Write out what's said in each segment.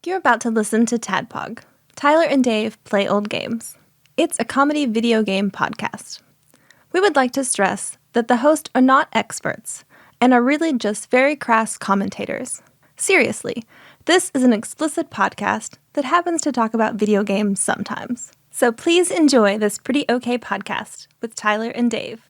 You're about to listen to TADPOG. Tyler and Dave play old games. It's a comedy video game podcast. We would like to stress that the hosts are not experts and are really just very crass commentators. Seriously, this is an explicit podcast that happens to talk about video games sometimes. So please enjoy this pretty okay podcast with Tyler and Dave.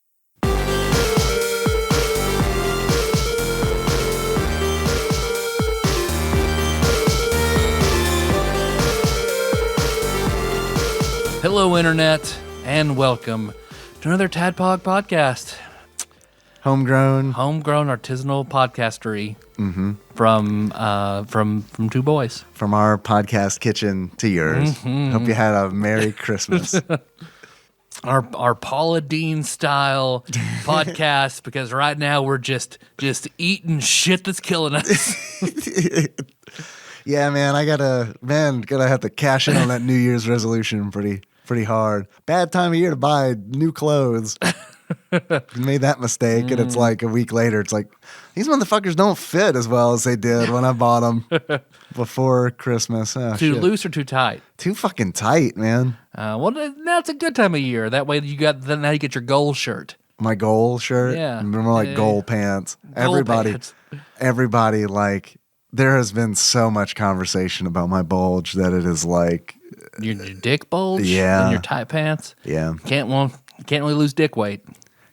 Hello, Internet, and welcome to another TADPOG podcast. Homegrown artisanal podcastery from two boys. From our podcast kitchen to yours. Hope you had a Merry Christmas. Our Paula Deen style podcast, because right now we're just eating shit that's killing us. Yeah, man, gotta have to cash in on that New Year's resolution pretty hard. Bad time of year to buy new clothes. Made that mistake, and it's like a week later, it's like, these motherfuckers don't fit as well as they did when I bought them before Christmas. Oh, Too shit. loose or too tight? Too fucking tight, man. Well, now it's a good time of year. That way now you get your goal shirt. My goal shirt? Yeah. More like goal pants. Goal pants. Everybody, like, there has been so much conversation about my bulge that it is like... Your dick bulge? Yeah. And your tight pants? Yeah. Can't really lose dick weight.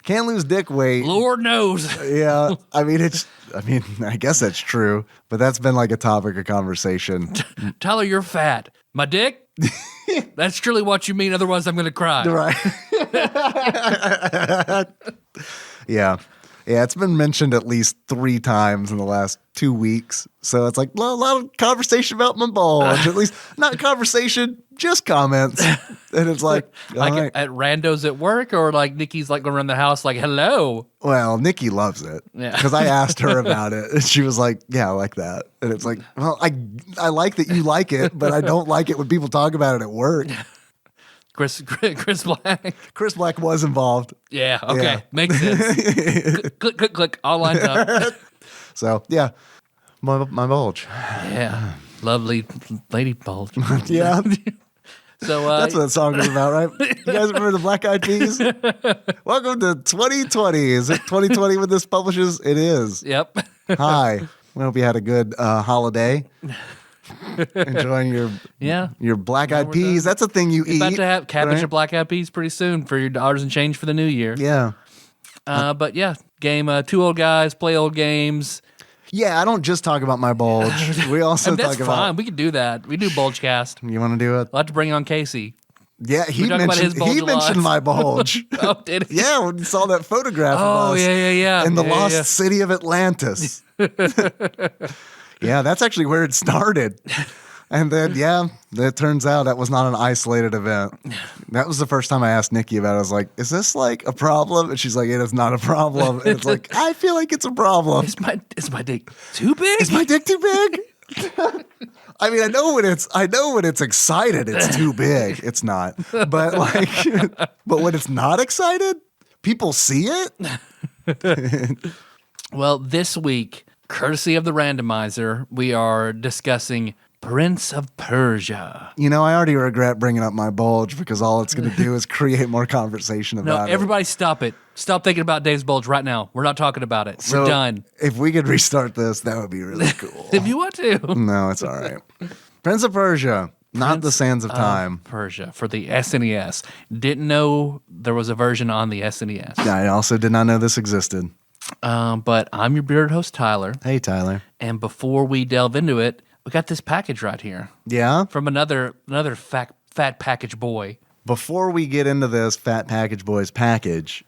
Can't lose dick weight. Lord knows. Yeah. I guess that's true, but that's been like a topic of conversation. Tyler, you're fat. My dick? That's truly what you mean. Otherwise, I'm going to cry. Right. Yeah. Yeah, it's been mentioned at least 3 times in the last 2 weeks. So it's like a lot of conversation about my bulge. At least not conversation, just comments. And it's like right. At randos at work, or like Nikki's like going around the house like, hello. Well, Nikki loves it. Yeah. Because I asked her about it, and she was like, yeah, I like that. And it's like, well, I like that you like it, but I don't like it when people talk about it at work. Chris Black. Chris Black was involved. Yeah, okay. Yeah. Makes sense. click, all lined up. So, yeah, my bulge. Yeah, lovely lady bulge. Yeah. So that's what that song is about, right? You guys remember the Black Eyed Peas? Welcome to 2020. Is it 2020 when this publishes? It is. Yep. Hi. We hope you had a good holiday. Enjoying your Black Eyed Peas. That's a thing you eat. About to have cabbage right? and Black Eyed Peas pretty soon for your dollars and change for the new year. Yeah. But yeah, game. 2 old guys play old games. Yeah, I don't just talk about my bulge. We also That's talk fine. about... We can do that. We do Bulgecast. You want to do it? We'll have to bring on Casey. Yeah, he talk about his mentioned bulge a lot. my bulge. Oh, did he? Yeah, when you saw that photograph Oh, of us yeah. in the Yeah, lost yeah. city of Atlantis. Yeah, that's actually where it started. And then, it turns out that was not an isolated event. That was the first time I asked Nikki about it. I was like, is this like a problem? And she's like, it is not a problem. And it's like, I feel like it's a problem. Is my dick too big? Is my dick too big? I mean, I know when it's excited, it's too big. It's not. But but when it's not excited, people see it. Well, this week, courtesy of the Randomizer, we are discussing Prince of Persia. You know, I already regret bringing up my bulge because all it's going to do is create more conversation about it. No, everybody stop it. Stop thinking about Dave's bulge right now. We're not talking about it. So We're done. If we could restart this, that would be really cool. If you want to. No, it's all right. Prince of Persia, not the Sands of Time. Persia for the SNES. Didn't know there was a version on the SNES. I also did not know this existed. But I'm your bearded host, Tyler. Hey, Tyler. And before we delve into it, we got this package right here Yeah? from another fat package boy. Before we get into this Fat Package Boys package,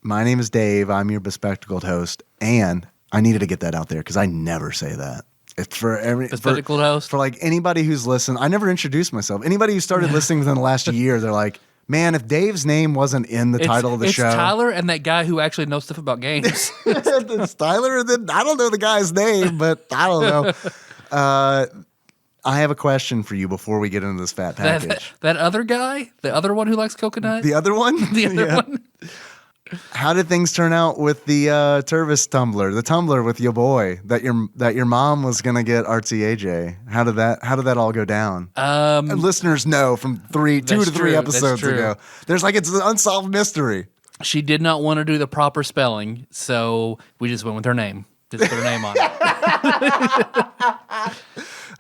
my name is Dave. I'm your bespectacled host. And I needed to get that out there because I never say that. It's for Bespectacled host? For like anybody who's listened. I never introduced myself. Anybody who started listening within the last year, they're like, man, if Dave's name wasn't in the title of the show. It's Tyler and that guy who actually knows stuff about games. It's Tyler, and then I don't know the guy's name, but I don't know. I have a question for you before we get into this fat package. That other guy? The other one who likes coconut? The other one? The other one? How did things turn out with the Tervis tumbler, the tumbler with your boy that your mom was gonna get Artsy AJ? How did that all go down? And listeners know from 2 to 3 episodes ago. There's it's an unsolved mystery. She did not want to do the proper spelling, so we just went with her name. Just put her name on it.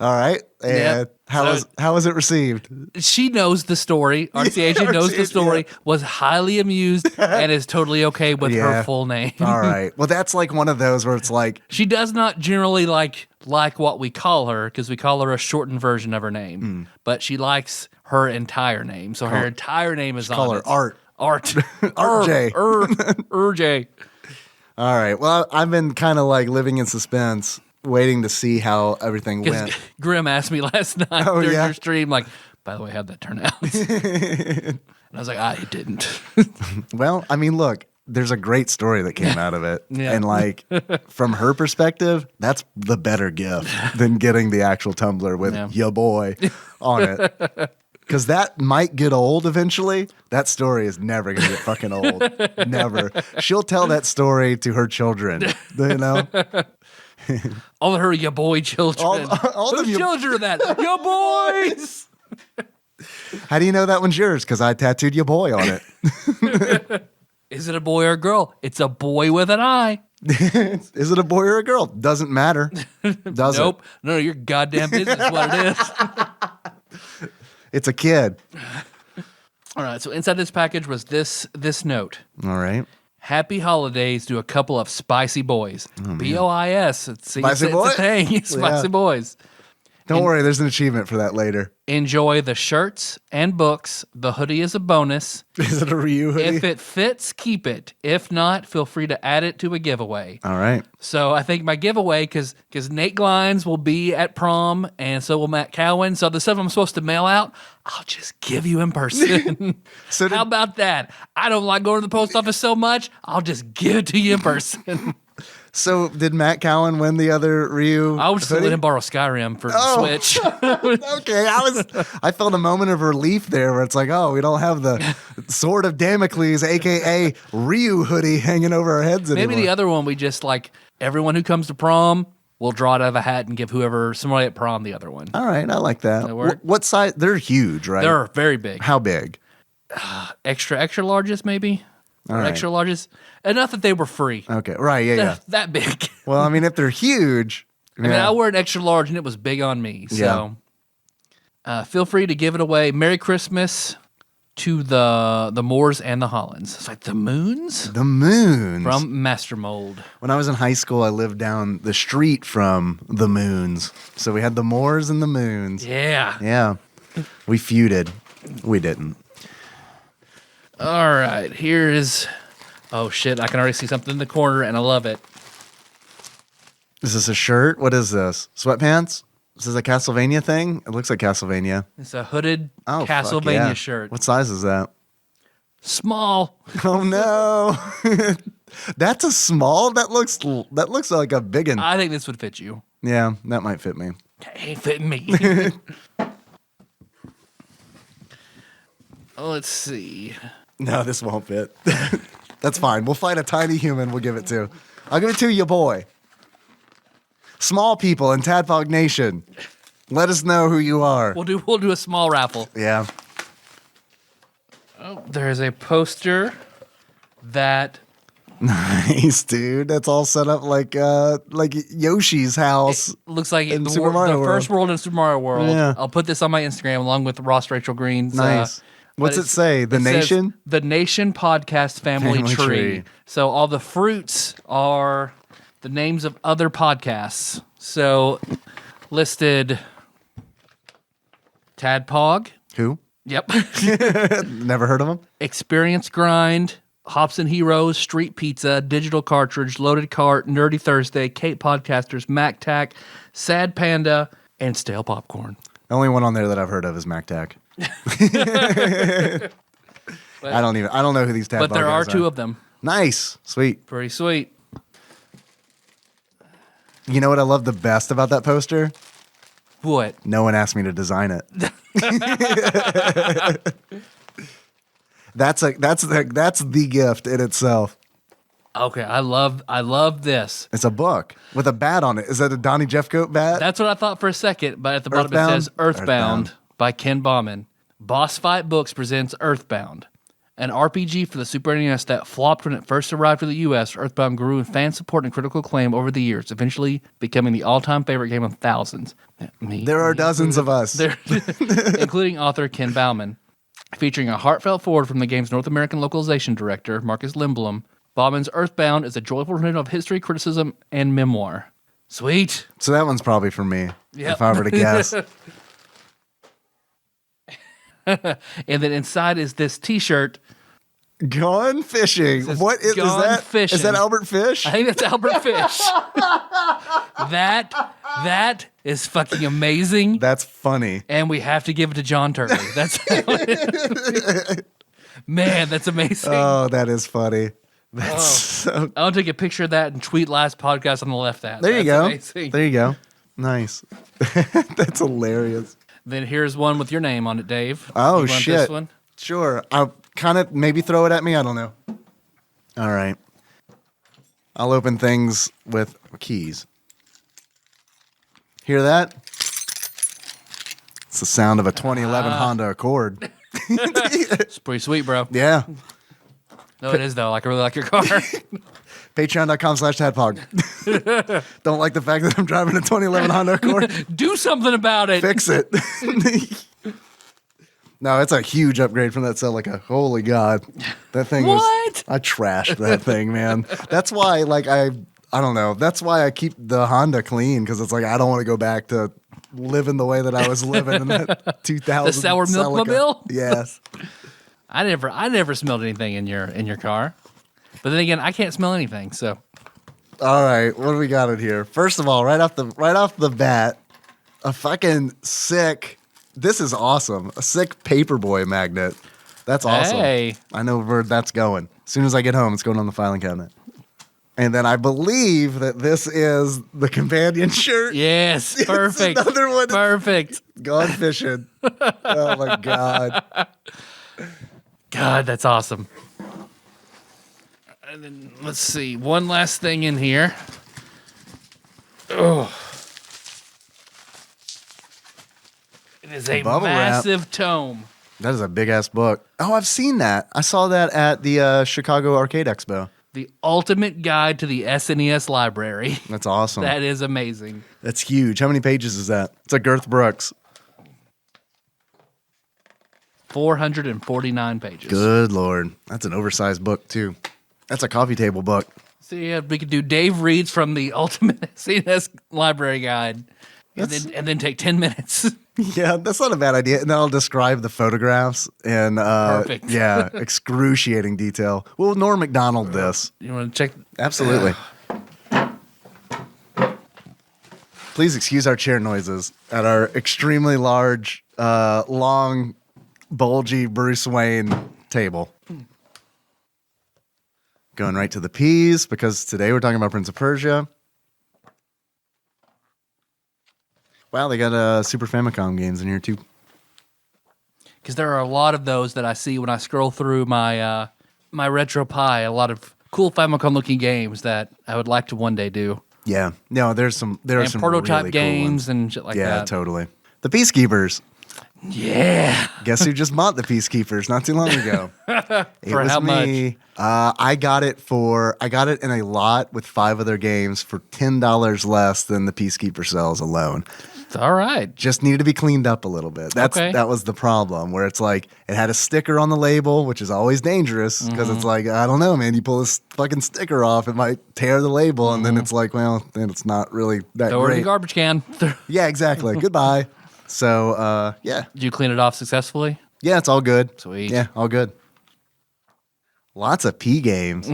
All right. And Yep. how was it received? She knows the story. Artsy AJ knows the story, was highly amused, and is totally okay with her full name. All right. Well, that's one of those where it's she does not generally like what we call her, because we call her a shortened version of her name. But she likes her entire name. So her entire name is on call her it. Art. Art. RJ. RJ. All right. Well, I've been kind of living in suspense, waiting to see how everything went. Grim asked me last night during your stream, by the way, how'd that turn out? And I was like, I didn't. Well, I mean, look, there's a great story that came out of it. Yeah. And from her perspective, that's the better gift than getting the actual tumbler with your boy on it. Because that might get old eventually. That story is never going to get fucking old. Never. She'll tell that story to her children, All of her ya boy children. all Whose children are that? Ya boys! How do you know that one's yours? Because I tattooed your boy on it. Is it a boy or a girl? It's a boy with an eye. Is it a boy or a girl? Doesn't matter. Does Nope. it? No, your goddamn business what it is. It's a kid. All right, so inside this package was this note. All right. Happy holidays to a couple of spicy boys. BOIS. It's Spicy it's boy? a thing. Spicy boys. Don't worry, there's an achievement for that later. Enjoy the shirts and books. The hoodie is a bonus. Is it a Ryu hoodie? If it fits, keep it. If not, feel free to add it to a giveaway. All right. So I think my giveaway, because Nate Glines will be at prom, and so will Matt Cowan. So the stuff I'm supposed to mail out, I'll just give you in person. How about that? I don't like going to the post office so much. I'll just give it to you in person. So did Matt Cowan win the other Ryu? I was just hoodie? let him borrow Skyrim for the Switch. Okay, I felt a moment of relief there where it's we don't have the Sword of Damocles, aka Ryu hoodie hanging over our heads anymore. Maybe the other one we just everyone who comes to prom, we'll draw it out of a hat and give somebody at prom the other one. All right, I like that. That work? What size? They're huge, right? They're very big. How big? Extra largest maybe? All or right. extra largest. Enough that they were free. Okay, right, yeah. That big. Well, I mean, if they're huge. I mean, I wear an extra large and it was big on me. So feel free to give it away. Merry Christmas to the Moors and the Hollands. It's the Moons? The Moons. From Master Mold. When I was in high school, I lived down the street from the Moons. So we had the Moors and the Moons. Yeah. Yeah. We feuded. We didn't. All right. Here is... Oh, shit. I can already see something in the corner, and I love it. Is this a shirt? What is this? Sweatpants? Is this a Castlevania thing? It looks like Castlevania. It's a hooded Fuck Castlevania yeah. shirt. What size is that? Small. Oh, no. That's a small? That looks like a big one. I think this would fit you. Yeah, that might fit me. It ain't fitting me. Let's see. No, this won't fit. That's fine. We'll find a tiny human we'll give it to. I'll give it to you, boy. Small people in Tadpog Nation. Let us know who you are. We'll do a small raffle. Yeah. Oh, there's a poster that Nice, dude. That's all set up like Yoshi's house. looks like In the Super Mario first world in Super Mario World. Yeah. I'll put this on my Instagram along with Ross Rachel Green's. Nice. What's it say? The it says, Nation? The Nation Podcast Family Family Tree. tree. So all the fruits are the names of other podcasts. So listed Tadpog. Who? Yep. Never heard of him? Experience Grind, Hops and Heroes, Street Pizza, Digital Cartridge, Loaded Cart, Nerdy Thursday, Cape Podcasters, Mac Tac, Sad Panda, and Stale Popcorn. The only one on there that I've heard of is MacTac. I don't know who these Tadpog But there are guys two of them. Nice. Sweet. Pretty sweet. You know what I love the best about that poster? What? No one asked me to design it. That's the gift in itself. Okay, I love this. It's a book with a bat on it. Is that a Donny Jeffcoat bat? That's what I thought for a second, but at the bottom Earthbound? it says Earthbound by Ken Bauman. Boss Fight Books presents Earthbound, an RPG for the Super NES that flopped when it first arrived to the U.S. Earthbound grew in fan support and critical acclaim over the years, eventually becoming the all-time favorite game of thousands. There are dozens of us. Including author Ken Bauman. Featuring a heartfelt foreword from the game's North American localization director, Marcus Lindblom, Bauman's Earthbound is a joyful rendition of history, criticism, and memoir. Sweet. So that one's probably for me, Yep. if I were to guess. And then inside is this T-shirt. Gone fishing. What is Gone that? Fishing. Is that Albert Fish? I think that's Albert Fish. That is fucking amazing. That's funny. And we have to give it to John Turley. That's man, that's amazing. Oh, that is funny. That's so. I'll take a picture of that and tweet last podcast on the left app. There you go. Amazing. There you go. Nice. That's hilarious. Then here's one with your name on it, Dave. Oh, You want shit. This one? Sure. I'll kind of maybe throw it at me. I don't know. All right. I'll open things with keys. Hear that? It's the sound of a 2011 Honda Accord. It's pretty sweet, bro. Yeah. No, it is, though. Like, I really like your car. Patreon.com/TADPOG. Don't like the fact that I'm driving a 2011 Honda Accord? Do something about it. Fix it. No, it's a huge upgrade from that Celica. Holy God. That thing What? I trashed that thing, man. That's why, like, I don't know. That's why I keep the Honda clean, because it's like I don't want to go back to living the way that I was living in that 2000 The sour milk Celica. mobile? Yes. I never smelled anything in your car. But then again, I can't smell anything, so. All right, what do we got in here? First of all, right off the bat, a fucking sick. This is awesome. A sick Paperboy magnet. That's awesome. Hey. I know where that's going. As soon as I get home, it's going on the filing cabinet. And then I believe that this is the companion shirt. Yes, It's perfect. another one. Perfect. Gone fishing. Oh my God. God, that's awesome. And then let's see, one last thing in here. Oh. It is a Bubble wrap. massive tome. That is a big ass book. Oh, I've seen that. I saw that at the Chicago Arcade Expo. The ultimate guide to the SNES library. That's awesome. That is amazing. That's huge. How many pages is that? It's like Girth Brooks. 449 pages. Good Lord. That's an oversized book, too. That's a coffee table book. So yeah, we could do Dave reads from the ultimate CNS library guide, and then take 10 minutes. Yeah, that's not a bad idea. And then I'll describe the photographs in Perfect. Yeah, excruciating detail. We'll Norm Macdonald this. You want to check? Absolutely. Please excuse our chair noises at our extremely large, long, bulgy Bruce Wayne table. Going right to the P's, because today we're talking about Prince of Persia. Wow, they got Super Famicom games in here too. Because there are a lot of those that I see when I scroll through my my Retro Pi. A lot of cool Famicom looking games that I would like to one day do. Yeah, no, there are some prototype really games cool ones. and shit like Yeah, that. totally. The Peacekeepers. Yeah. Guess who just bought the Peacekeepers not too long ago? It For was how me. I got it in a lot with 5 other games for $10 less than the Peacekeeper sells alone. It's all right. Just needed to be cleaned up a little bit. That was the problem, where it's like it had a sticker on the label, which is always dangerous because it's like, I don't know, man, you pull this fucking sticker off, it might tear the label, and then it's like, well, then it's not really that Throw it in great. the garbage can. Yeah, exactly. Goodbye. So, yeah. Did you clean it off successfully? Yeah, it's all good. Sweet. Yeah, all good. Lots of P games.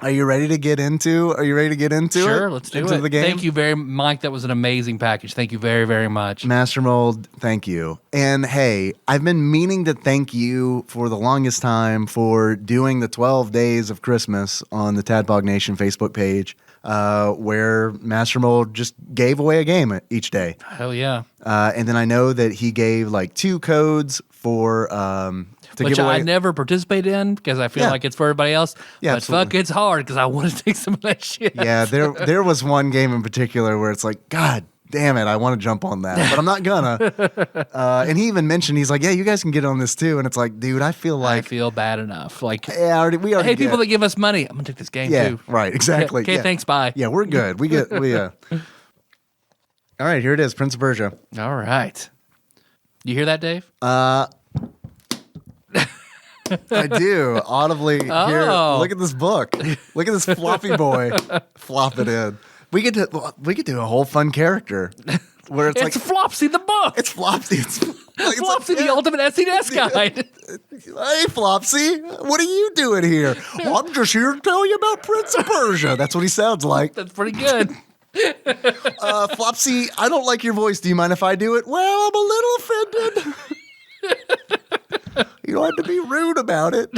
Are you ready to get into it? Sure, let's do into it. the game? Thank you very much, Mike. That was an amazing package. Thank you very, very much. Master Mold, thank you. And hey, I've been meaning to thank you for the longest time for doing the 12 days of Christmas on the Tadpog Nation Facebook page, where Master Mold just gave away a game each day. Hell yeah. And then I know that he gave like 2 codes for to which give away. I never participate in because I feel like it's for everybody else. Yeah, but absolutely. fuck, it's hard because I want to take some of that shit. Yeah, there was one game in particular where it's like, God damn it, I want to jump on that, but I'm not gonna. And he even mentioned, he's like, yeah, you guys can get on this too. And it's like, dude, I feel I feel bad enough. Like, yeah, we already hey, people that give us money, I'm gonna take this game too. Right, exactly. Okay, yeah. thanks, bye. Yeah, we're good. We all right, here it is, Prince of Persia. All right. You hear that, Dave? I do audibly hear. Look at this book. Look at this floppy boy. Flop it in. We get to do a whole fun character where it's like Flopsy the book. it's Flopsy. It's Flopsy the ultimate SNES guide. Hey Flopsy, what are you doing here? Well, I'm just here to tell you about Prince of Persia. That's what he sounds like. That's pretty good. Flopsy, I don't like your voice. Do you mind if I do it? Well, I'm a little offended. You don't have to be rude about it.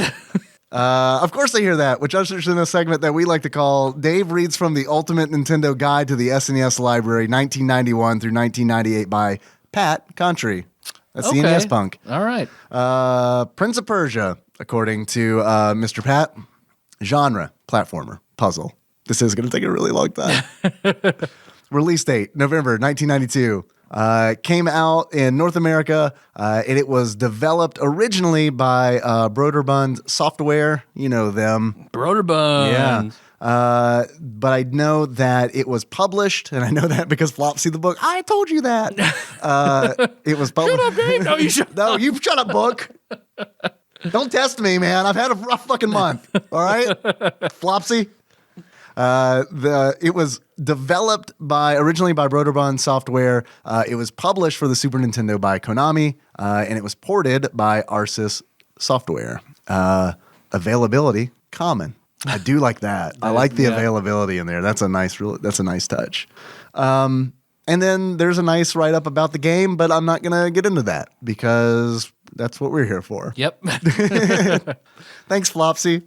Of course I hear that, which ushers in a segment that we like to call Dave Reads from the Ultimate Nintendo Guide to the SNES Library, 1991 through 1998 by Pat Country. That's the NES Punk. All right. Prince of Persia, according to Mr. Pat, genre, platformer, puzzle. This is going to take a really long time. Release date, November 1992. Came out in North America, and it was developed originally by Broderbund Software. You know them. Broderbund. Yeah. But I know that it was published, and I know that because Flopsy the book. I told you that. It was published. Shut up, Dave. No, you shut No, you shut up, book. Don't test me, man. I've had a rough fucking month. All right, Flopsy. It was developed originally by Broderbund Software. It was published for the Super Nintendo by Konami, and it was ported by Arsis Software. Availability common. I do like that. I like the availability in there. That's a nice touch. And then there's a nice write up about the game, but I'm not gonna get into that because that's what we're here for. Yep. Thanks, Flopsy.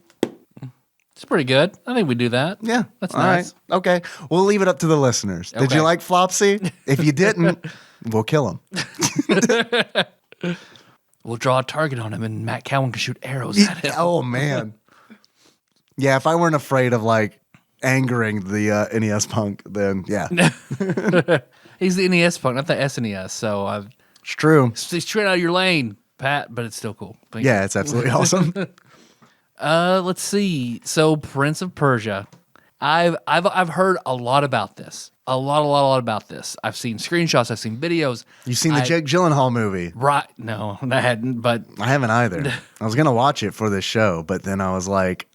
It's pretty good. I think we do that. Yeah. That's all nice. Right. Okay. We'll leave it up to the listeners. Did Okay. you like Flopsy? If you didn't, we'll kill him. We'll draw a target on him and Matt Cowan can shoot arrows at him. Oh, man. Yeah, if I weren't afraid of like angering the NES punk, then yeah. He's the NES punk, not the SNES. So It's true. it's straight out of your lane, Pat, but it's still cool. Thank Yeah, it's absolutely awesome. Let's see. So Prince of Persia. I've heard a lot about this. A lot about this. I've seen screenshots. I've seen videos. You've seen the Jake Gyllenhaal movie. Right. No, I hadn't, but I haven't either. I was going to watch it for this show, but then I was like,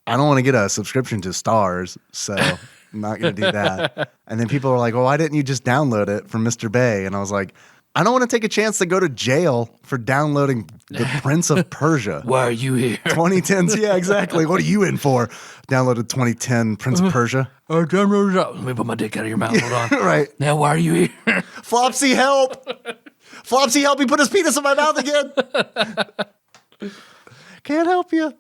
I don't want to get a subscription to Stars, so I'm not going to do that. And then people are like, well, why didn't you just download it from Mr. Bay? And I was like, I don't want to take a chance to go to jail for downloading the Prince of Persia. why are you here? 2010s, yeah, exactly. What are you in for? Downloaded 2010 Prince of Persia. Let me put my dick out of your mouth. Hold on. Right. Now, why are you here? Flopsy, help! Flopsy, help me put his penis in my mouth again. Can't help you.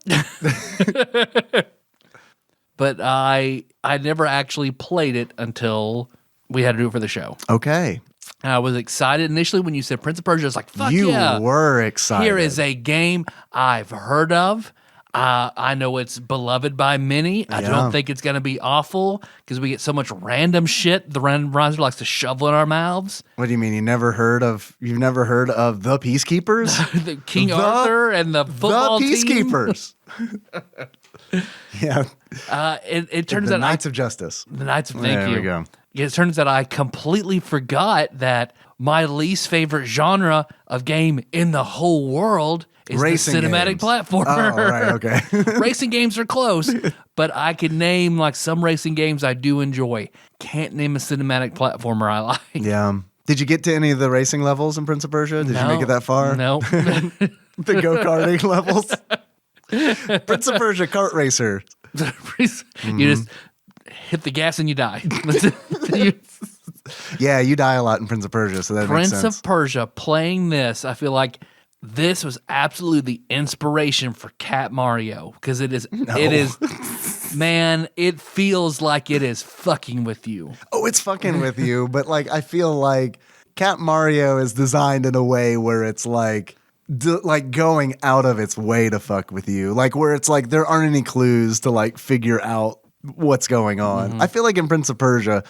But I never actually played it until we had to do it for the show. Okay. And I was excited initially when you said Prince of Persia. I was like, fuck You yeah. were excited. Here is a game I've heard of. I know it's beloved by many. I don't think it's going to be awful because we get so much random shit the randomizer likes to shovel in our mouths. What do you mean? You've never heard of the Peacekeepers? The King Arthur and the football The team. Peacekeepers. Yeah. It turns The out Knights of Justice. the Knights of There Thank you. we go. It turns out I completely forgot that my least favorite genre of game in the whole world is Racing the cinematic games. platformer. Oh, right, okay. Racing games are close, but I can name like some racing games I do enjoy. Can't name a cinematic platformer I like. Yeah. Did you get to any of the racing levels in Prince of Persia? Did you make it that far? No. The go-karting levels? Prince of Persia kart racer. You just hit the gas and you die. Yeah, you die a lot in Prince of Persia, so that makes Prince sense. of Persia, playing this, I feel like this was absolutely the inspiration for Cat Mario because it is, man, it feels like it is fucking with you. Oh, it's fucking with you, but like I feel like Cat Mario is designed in a way where it's like like going out of its way to fuck with you, like where it's like there aren't any clues to like figure out what's going on. I feel like in Prince of Persia,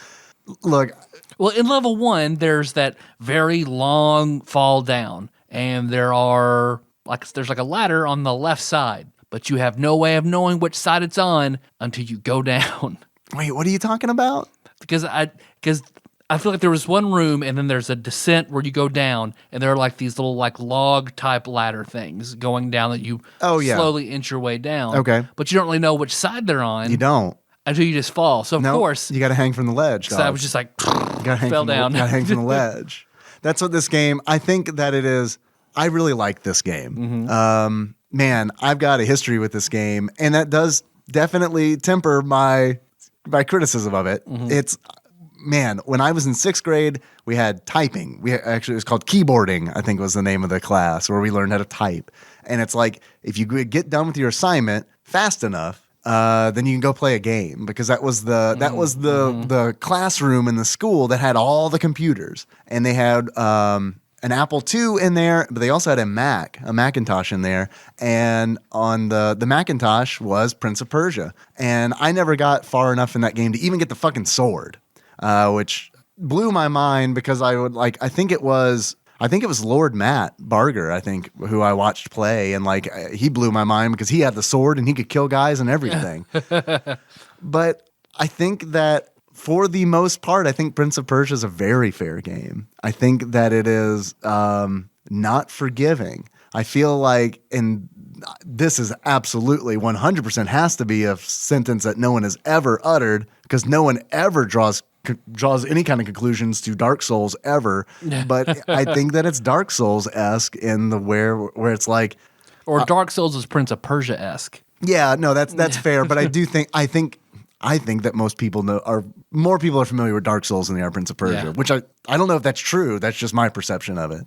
look. Well, in level 1, there's that very long fall down, and there's like a ladder on the left side, but you have no way of knowing which side it's on until you go down. Wait, what are you talking about? Because I feel like there was one room, and then there's a descent where you go down, and there are like these little like log type ladder things going down that you slowly inch your way down. Okay, but you don't really know which side they're on. You don't until you just fall. So of course you got to hang from the ledge. So I was just like fell down. You got to hang from the ledge. That's what this game. I think that it is. I really like this game. Man, I've got a history with this game, and that does definitely temper my criticism of it. It's. Man, when I was in 6th grade, we had typing. It was called keyboarding, I think was the name of the class, where we learned how to type. And it's like, if you get done with your assignment fast enough, then you can go play a game, because that was the classroom in the school that had all the computers, and they had an Apple II in there, but they also had a Macintosh in there, and on the Macintosh was Prince of Persia, and I never got far enough in that game to even get the fucking sword. Which blew my mind, because I think it was Lord Matt Barger, I think, who I watched play, and like he blew my mind because he had the sword and he could kill guys and everything. But I think that for the most part, I think Prince of Persia is a very fair game. I think that it is not forgiving. I feel like, and this is absolutely 100% has to be a sentence that no one has ever uttered, because no one ever draws any kind of conclusions to Dark Souls ever. But I think that it's Dark Souls-esque in the where it's like, or Dark Souls is Prince of Persia-esque. Yeah, no, that's fair. But I think that most people more people are familiar with Dark Souls than they are Prince of Persia, which I don't know if that's true. That's just my perception of it.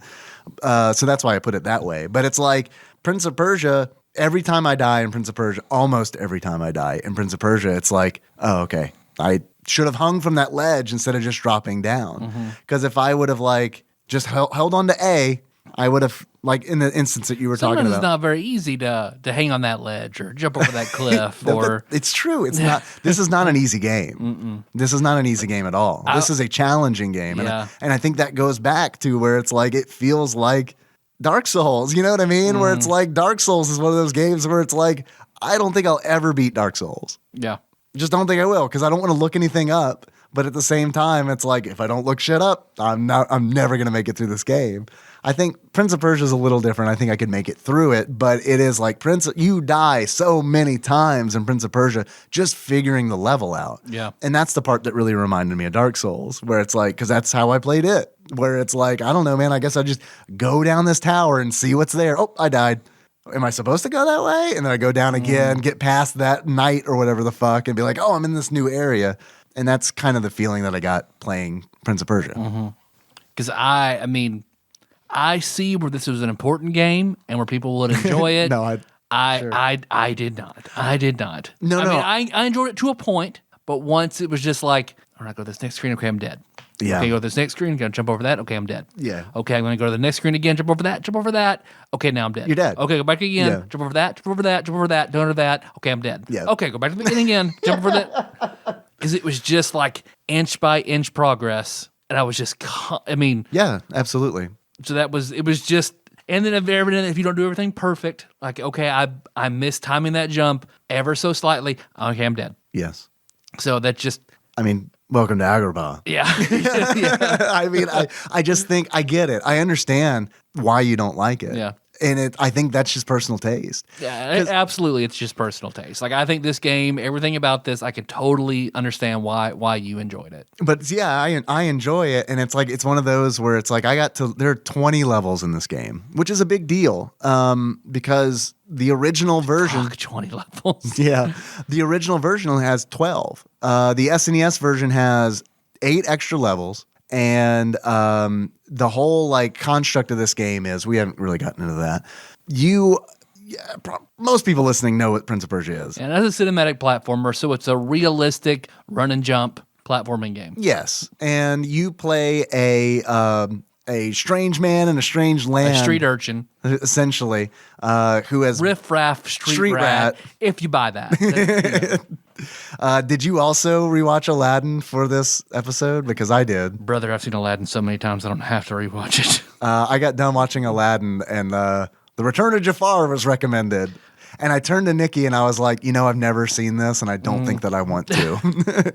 So that's why I put it that way. But it's like Prince of Persia, every time I die in Prince of Persia, almost every time I die in Prince of Persia, it's like, oh, okay, I should have hung from that ledge instead of just dropping down. Because if I would have like just held on to A, I would have, like in the instance that you were talking about. It's not very easy to hang on that ledge or jump over that cliff. It's true. It's not. This is not an easy game. This is not an easy game at all. This is a challenging game, and I think that goes back to where it's like it feels like Dark Souls. You know what I mean? Where it's like Dark Souls is one of those games where it's like, I don't think I'll ever beat Dark Souls. Yeah. Just don't think I will, because I don't want to look anything up. But at the same time, it's like, if I don't look shit up, I'm never going to make it through this game. I think Prince of Persia is a little different. I think I could make it through it, but it is like you die so many times in Prince of Persia just figuring the level out. Yeah. And that's the part that really reminded me of Dark Souls, where it's like, because that's how I played it, where it's like, I don't know, man, I guess I just go down this tower and see what's there. Oh, I died. Am I supposed to go that way? And then I go down again, get past that night or whatever the fuck, and be like, oh, I'm in this new area. And that's kind of the feeling that I got playing Prince of Persia. Because I see where this was an important game and where people would enjoy it. No, I did not. I did not. No. I enjoyed it to a point, but once it was just like, all right, go to this next screen. Okay, I'm dead. Yeah. Okay, go to this next screen. Gonna jump over that. Okay, I'm dead. Yeah. Okay, I'm gonna go to the next screen again. Jump over that. Jump over that. Okay, now I'm dead. You're dead. Okay, go back again. Yeah. Jump over that. Jump over that. Jump over that. Jump over that. Okay, I'm dead. Yeah. Okay, go back to the beginning again. Jump over that. Because it was just like inch by inch progress, and I was just, yeah, absolutely. So it was just, and then if you don't do everything perfect, like, okay, I missed timing that jump ever so slightly. Okay, I'm dead. Yes. So that just, welcome to Agrabah. Yeah. I just think I get it. I understand why you don't like it. Yeah. And I think that's just personal taste. Yeah, absolutely. It's just personal taste. Like, I think this game, everything about this, I can totally understand why you enjoyed it. But yeah, I enjoy it. And it's like, it's one of those where it's like, there are 20 levels in this game, which is a big deal. Because the original version. 20 levels. Yeah. The original version has 12. The SNES version has 8 extra levels. And the whole like construct of this game is, we haven't really gotten into that. Most people listening know what Prince of Persia is. And as a cinematic platformer, so it's a realistic run and jump platforming game. Yes, and you play a strange man in a strange land. A street urchin. Essentially, who has riff-raff street rat, if you buy that. Did you also rewatch Aladdin for this episode? Because I did. Brother, I've seen Aladdin so many times I don't have to rewatch it. I got done watching Aladdin, and The Return of Jafar was recommended. And I turned to Nikki and I was like, I've never seen this, and I don't think that I want to.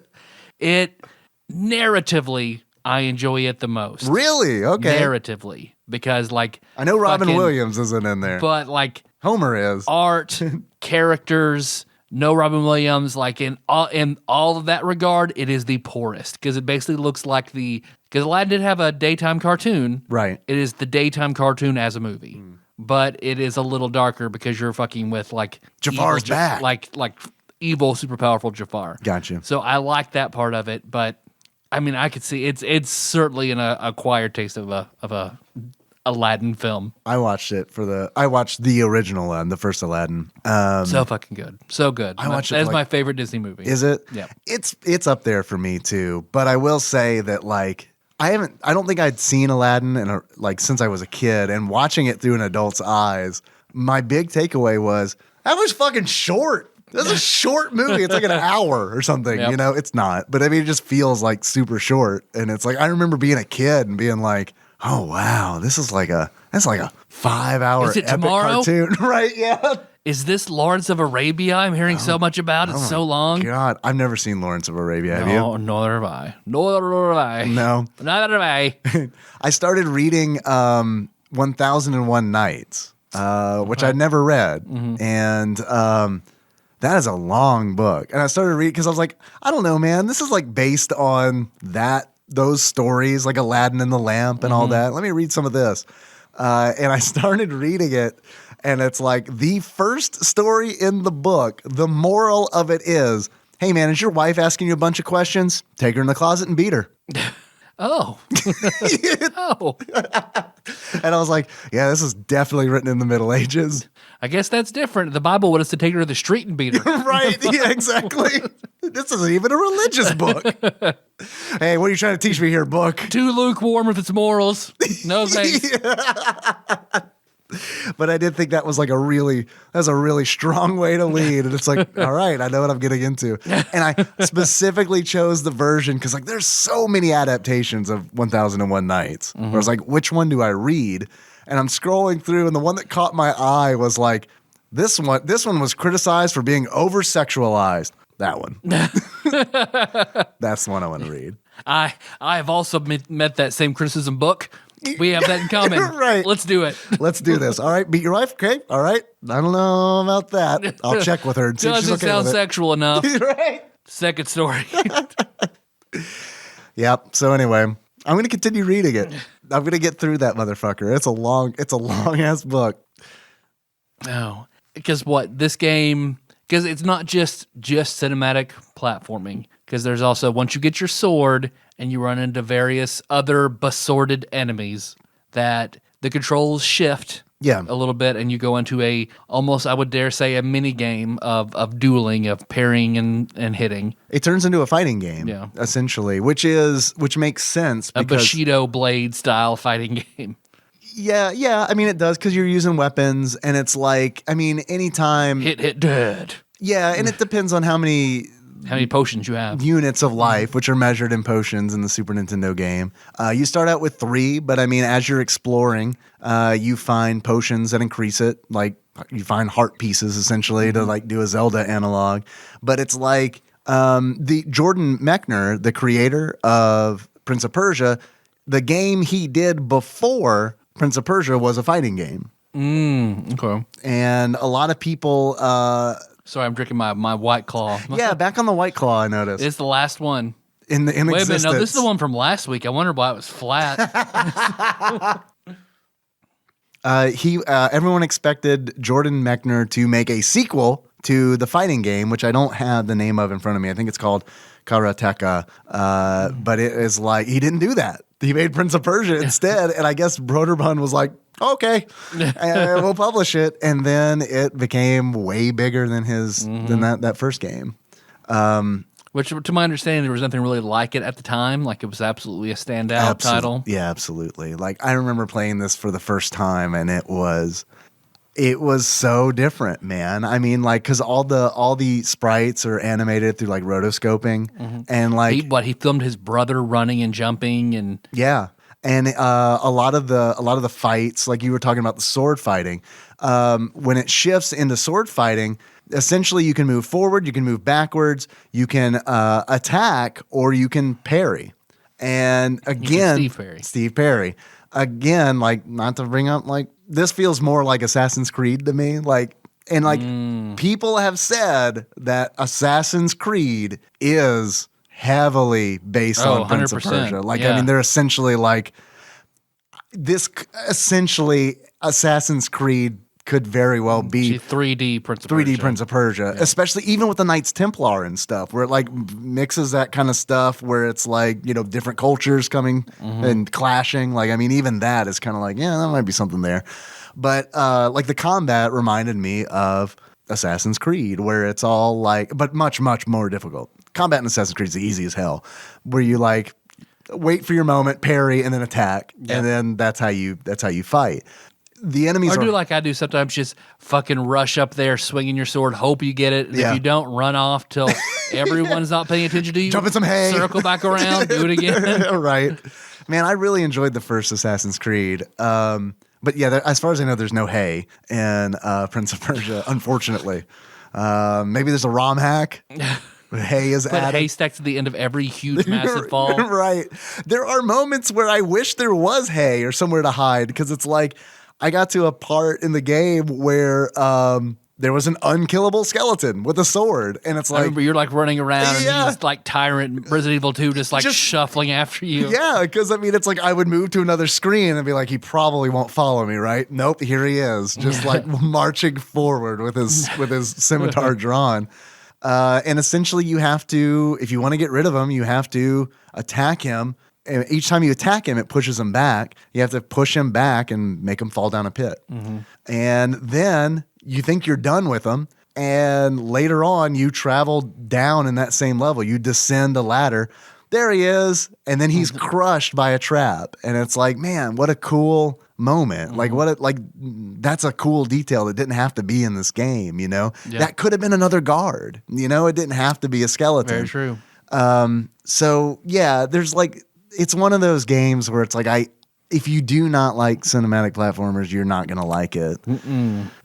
It, narratively, I enjoy it the most. Really? Okay. Narratively. Because, like... I know Robin Williams isn't in there. But, like... Homer is. Art, characters... No Robin Williams, like in all of that regard, it is the poorest because it basically looks like because Aladdin did have a daytime cartoon. Right. It is the daytime cartoon as a movie. But it is a little darker because you're fucking with like Jafar's evil, back. Like evil, super powerful Jafar. Gotcha. So I like that part of it, but I mean I could see it's certainly an acquired taste of a Aladdin film. I watched the original one, the first Aladdin. So fucking good. So good. That's my favorite Disney movie. Is it? Yeah. It's up there for me too. But I will say that like I don't think I'd seen Aladdin since I was a kid, and watching it through an adult's eyes, my big takeaway was that was fucking short. That's a short movie. It's like an hour or something. Yep. It's not. But I mean it just feels like super short. And it's like I remember being a kid and being like, oh wow, that's like a 5-hour Is it epic tomorrow? cartoon, right? Yeah. Is this Lawrence of Arabia? I'm hearing so much about it. So long. God, I've never seen Lawrence of Arabia. Have you? No, neither have I. Neither have I. No. Neither have I. I started reading 1001 Nights, which I'd never read, and that is a long book. And I started reading because I was like, I don't know, man. This is like based on those stories, like Aladdin and the Lamp and all that. Let me read some of this. And I started reading it, and it's like the first story in the book, the moral of it is, hey man, is your wife asking you a bunch of questions? Take her in the closet and beat her. Oh. Oh. And I was like, yeah, this is definitely written in the Middle Ages. I guess that's different. The Bible wanted us to take her to the street and beat her. Right. Yeah, exactly. This isn't even a religious book. Hey, what are you trying to teach me here, book? Too lukewarm with its morals. No thanks. But I did think that was like a really strong way to lead. And it's like, all right, I know what I'm getting into. And I specifically chose the version because like there's so many adaptations of 1001 Nights. Where I was like, which one do I read? And I'm scrolling through, and the one that caught my eye was like, this one was criticized for being over-sexualized. That one. That's the one I want to read. I have also met that same criticism book. We have that in common. Right. Let's do it. Let's do this. All right. Beat your wife. Okay. All right. I don't know about that. I'll check with her and see if she's Doesn't okay sound with it. sexual enough. Right. Second story. Yep. So anyway, I'm going to continue reading it. I'm going to get through that motherfucker. It's a long ass book. Oh, because this game, because it's not just cinematic platforming, because there's also, once you get your sword and you run into various other besorted enemies, that the controls shift a little bit, and you go into almost, I would dare say, a mini game of dueling, of parrying and hitting. It turns into a fighting game, essentially, which makes sense. A because, Bushido blade style fighting game. Yeah. I mean, it does because you're using weapons, and it's like, I mean, anytime hit dead. Yeah, and it depends on how many potions you have. Units of life, which are measured in potions in the Super Nintendo game. You start out with 3, but I mean, as you're exploring, you find potions that increase it. Like you find heart pieces essentially to like do a Zelda analog. But it's like the Jordan Mechner, the creator of Prince of Persia, the game he did before Prince of Persia was a fighting game. Okay. And a lot of people. Sorry, I'm drinking my White Claw. Yeah, back on the White Claw, I noticed. It's the last one. In Wait a minute, existence. no, this is the one from last week. I wonder why it was flat. Everyone expected Jordan Mechner to make a sequel to the fighting game, which I don't have the name of in front of me. I think it's called Karateka. But it is like, he didn't do that. He made Prince of Persia instead. And I guess Broderbund was like, okay, we'll publish it. And then it became way bigger than than that first game. Which, to my understanding, there was nothing really like it at the time. Like, it was absolutely a standout title. Yeah, absolutely. Like, I remember playing this for the first time, and it was so different, man. I mean, like, because all the sprites are animated through like rotoscoping, and like he filmed his brother running and jumping, and yeah, and a lot of the fights, like you were talking about the sword fighting, when it shifts into sword fighting. Essentially, you can move forward, you can move backwards, you can attack, or you can parry. And again, Steve Perry. Again, like, not to bring up, like, this feels more like Assassin's Creed to me. Like, and like, people have said that Assassin's Creed is heavily based on Prince of Persia. Like, I mean, they're essentially like this. Essentially, Assassin's Creed could very well be 3D Prince of Persia. Especially even with the Knights Templar and stuff, where it like mixes that kind of stuff, where it's like, you know, different cultures coming and clashing. Like, I mean, even that is kind of like, yeah, that might be something there. But like the combat reminded me of Assassin's Creed, where it's all like, but much, much more difficult. Combat in Assassin's Creed is easy as hell, where you like wait for your moment, parry, and then attack, and then that's how you fight. The enemies do like I do sometimes, just fucking rush up there, swinging your sword, hope you get it. And if you don't, run off till everyone's not paying attention to you. Jump in some hay. Circle back around, do it again. Right. Man, I really enjoyed the first Assassin's Creed. But yeah, as far as I know, there's no hay in Prince of Persia, unfortunately. Maybe there's a ROM hack. Hay is added. Haystacks at the end of every huge, massive fall. Right. There are moments where I wish there was hay or somewhere to hide, because it's like, I got to a part in the game where there was an unkillable skeleton with a sword, and it's like, I remember you're like running around and he's like Tyrant Resident Evil 2 just shuffling after you. Yeah, because I mean, it's like I would move to another screen and be like, he probably won't follow me, right? Nope, here he is, just like marching forward with his scimitar drawn. And essentially, you have to, if you want to get rid of him, you have to attack him. And each time you attack him, it pushes him back. You have to push him back and make him fall down a pit. And then you think you're done with him. And later on, you travel down in that same level. You descend a ladder. There he is. And then he's crushed by a trap. And it's like, man, what a cool moment. Like, that's a cool detail that didn't have to be in this game, you know? Yeah. That could have been another guard. You know, it didn't have to be a skeleton. Very true. So, yeah, there's like, it's one of those games where it's like, if you do not like cinematic platformers, you're not going to like it.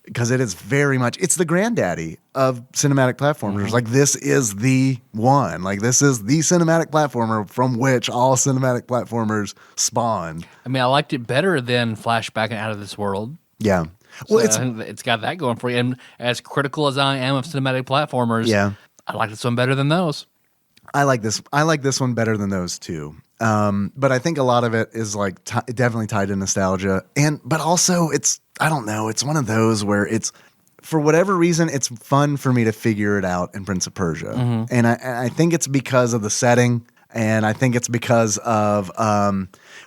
Because it is very much, it's the granddaddy of cinematic platformers. Like, this is the one. Like, this is the cinematic platformer from which all cinematic platformers spawned. I mean, I liked it better than Flashback and Out of This World. Yeah. Well, it's got that going for you. And as critical as I am of cinematic platformers, I like this one better than those. I like this one better than those two. But I think a lot of it is like definitely tied to nostalgia, but also I don't know, it's one of those where it's, for whatever reason, it's fun for me to figure it out in Prince of Persia, and I think it's because of the setting, and I think it's because of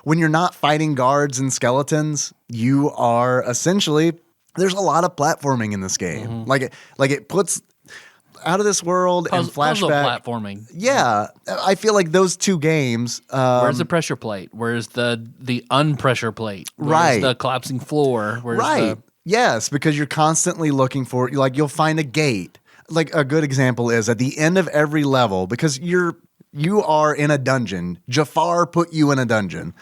when you're not fighting guards and skeletons, you are essentially, there's a lot of platforming in this game, like it puts Out of This World and Flashback platforming. Yeah, I feel like those two games. Where's the pressure plate? Where's the unpressure plate? Where's the collapsing floor? Where's Yes, because you're constantly looking for, like, you'll find a gate. Like, a good example is at the end of every level, because you are in a dungeon. Jafar put you in a dungeon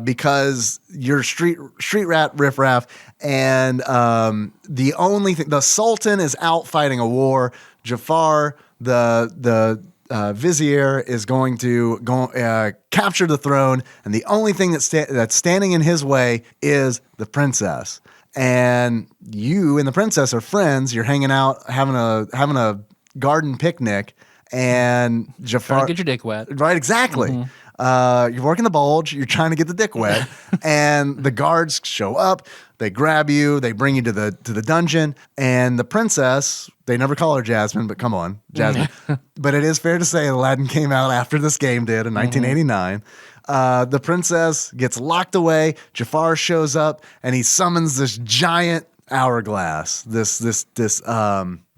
because you're street rat riffraff, and the only thing, the Sultan is out fighting a war. Jafar, the vizier, is going to capture the throne, and the only thing that's standing in his way is the princess. And you and the princess are friends. You're hanging out, having a garden picnic, and Jafar, trying to get your dick wet. Right, exactly. You're working the bulge. You're trying to get the dick wet, and the guards show up. They grab you. They bring you to the dungeon, and the princess. They never call her Jasmine, but come on, Jasmine. But it is fair to say Aladdin came out after this game did in 1989. The princess gets locked away. Jafar shows up, and he summons this giant hourglass. This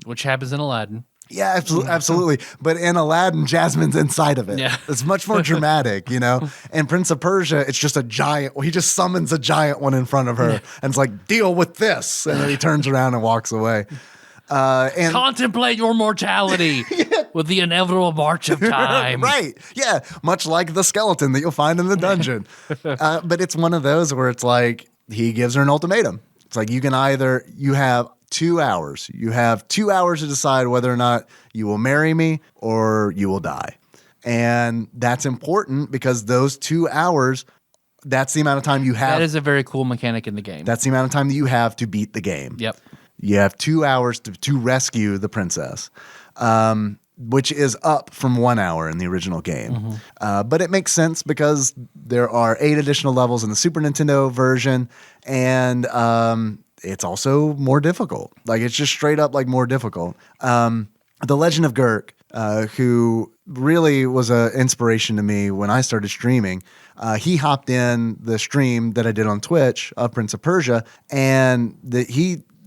which happens in Aladdin. Yeah, absolutely. But in Aladdin, Jasmine's inside of it. Yeah. It's much more dramatic, you know? And Prince of Persia, it's just a giant, he just summons a giant one in front of her and it's like, deal with this. And then he turns around and walks away. And contemplate your mortality with the inevitable march of time. Right. Yeah. Much like the skeleton that you'll find in the dungeon. But it's one of those where it's like, he gives her an ultimatum. It's like, you have 2 hours. You have 2 hours to decide whether or not you will marry me or you will die. And that's important because those 2 hours, that's the amount of time you have. That is a very cool mechanic in the game. That's the amount of time that you have to beat the game. Yep. You have 2 hours to rescue the princess, which is up from 1 hour in the original game. But it makes sense because there are 8 additional levels in the Super Nintendo version, and it's also more difficult. Like, it's just straight up like more difficult. The Legend of Gurk, who really was an inspiration to me when I started streaming, he hopped in the stream that I did on Twitch of Prince of Persia, and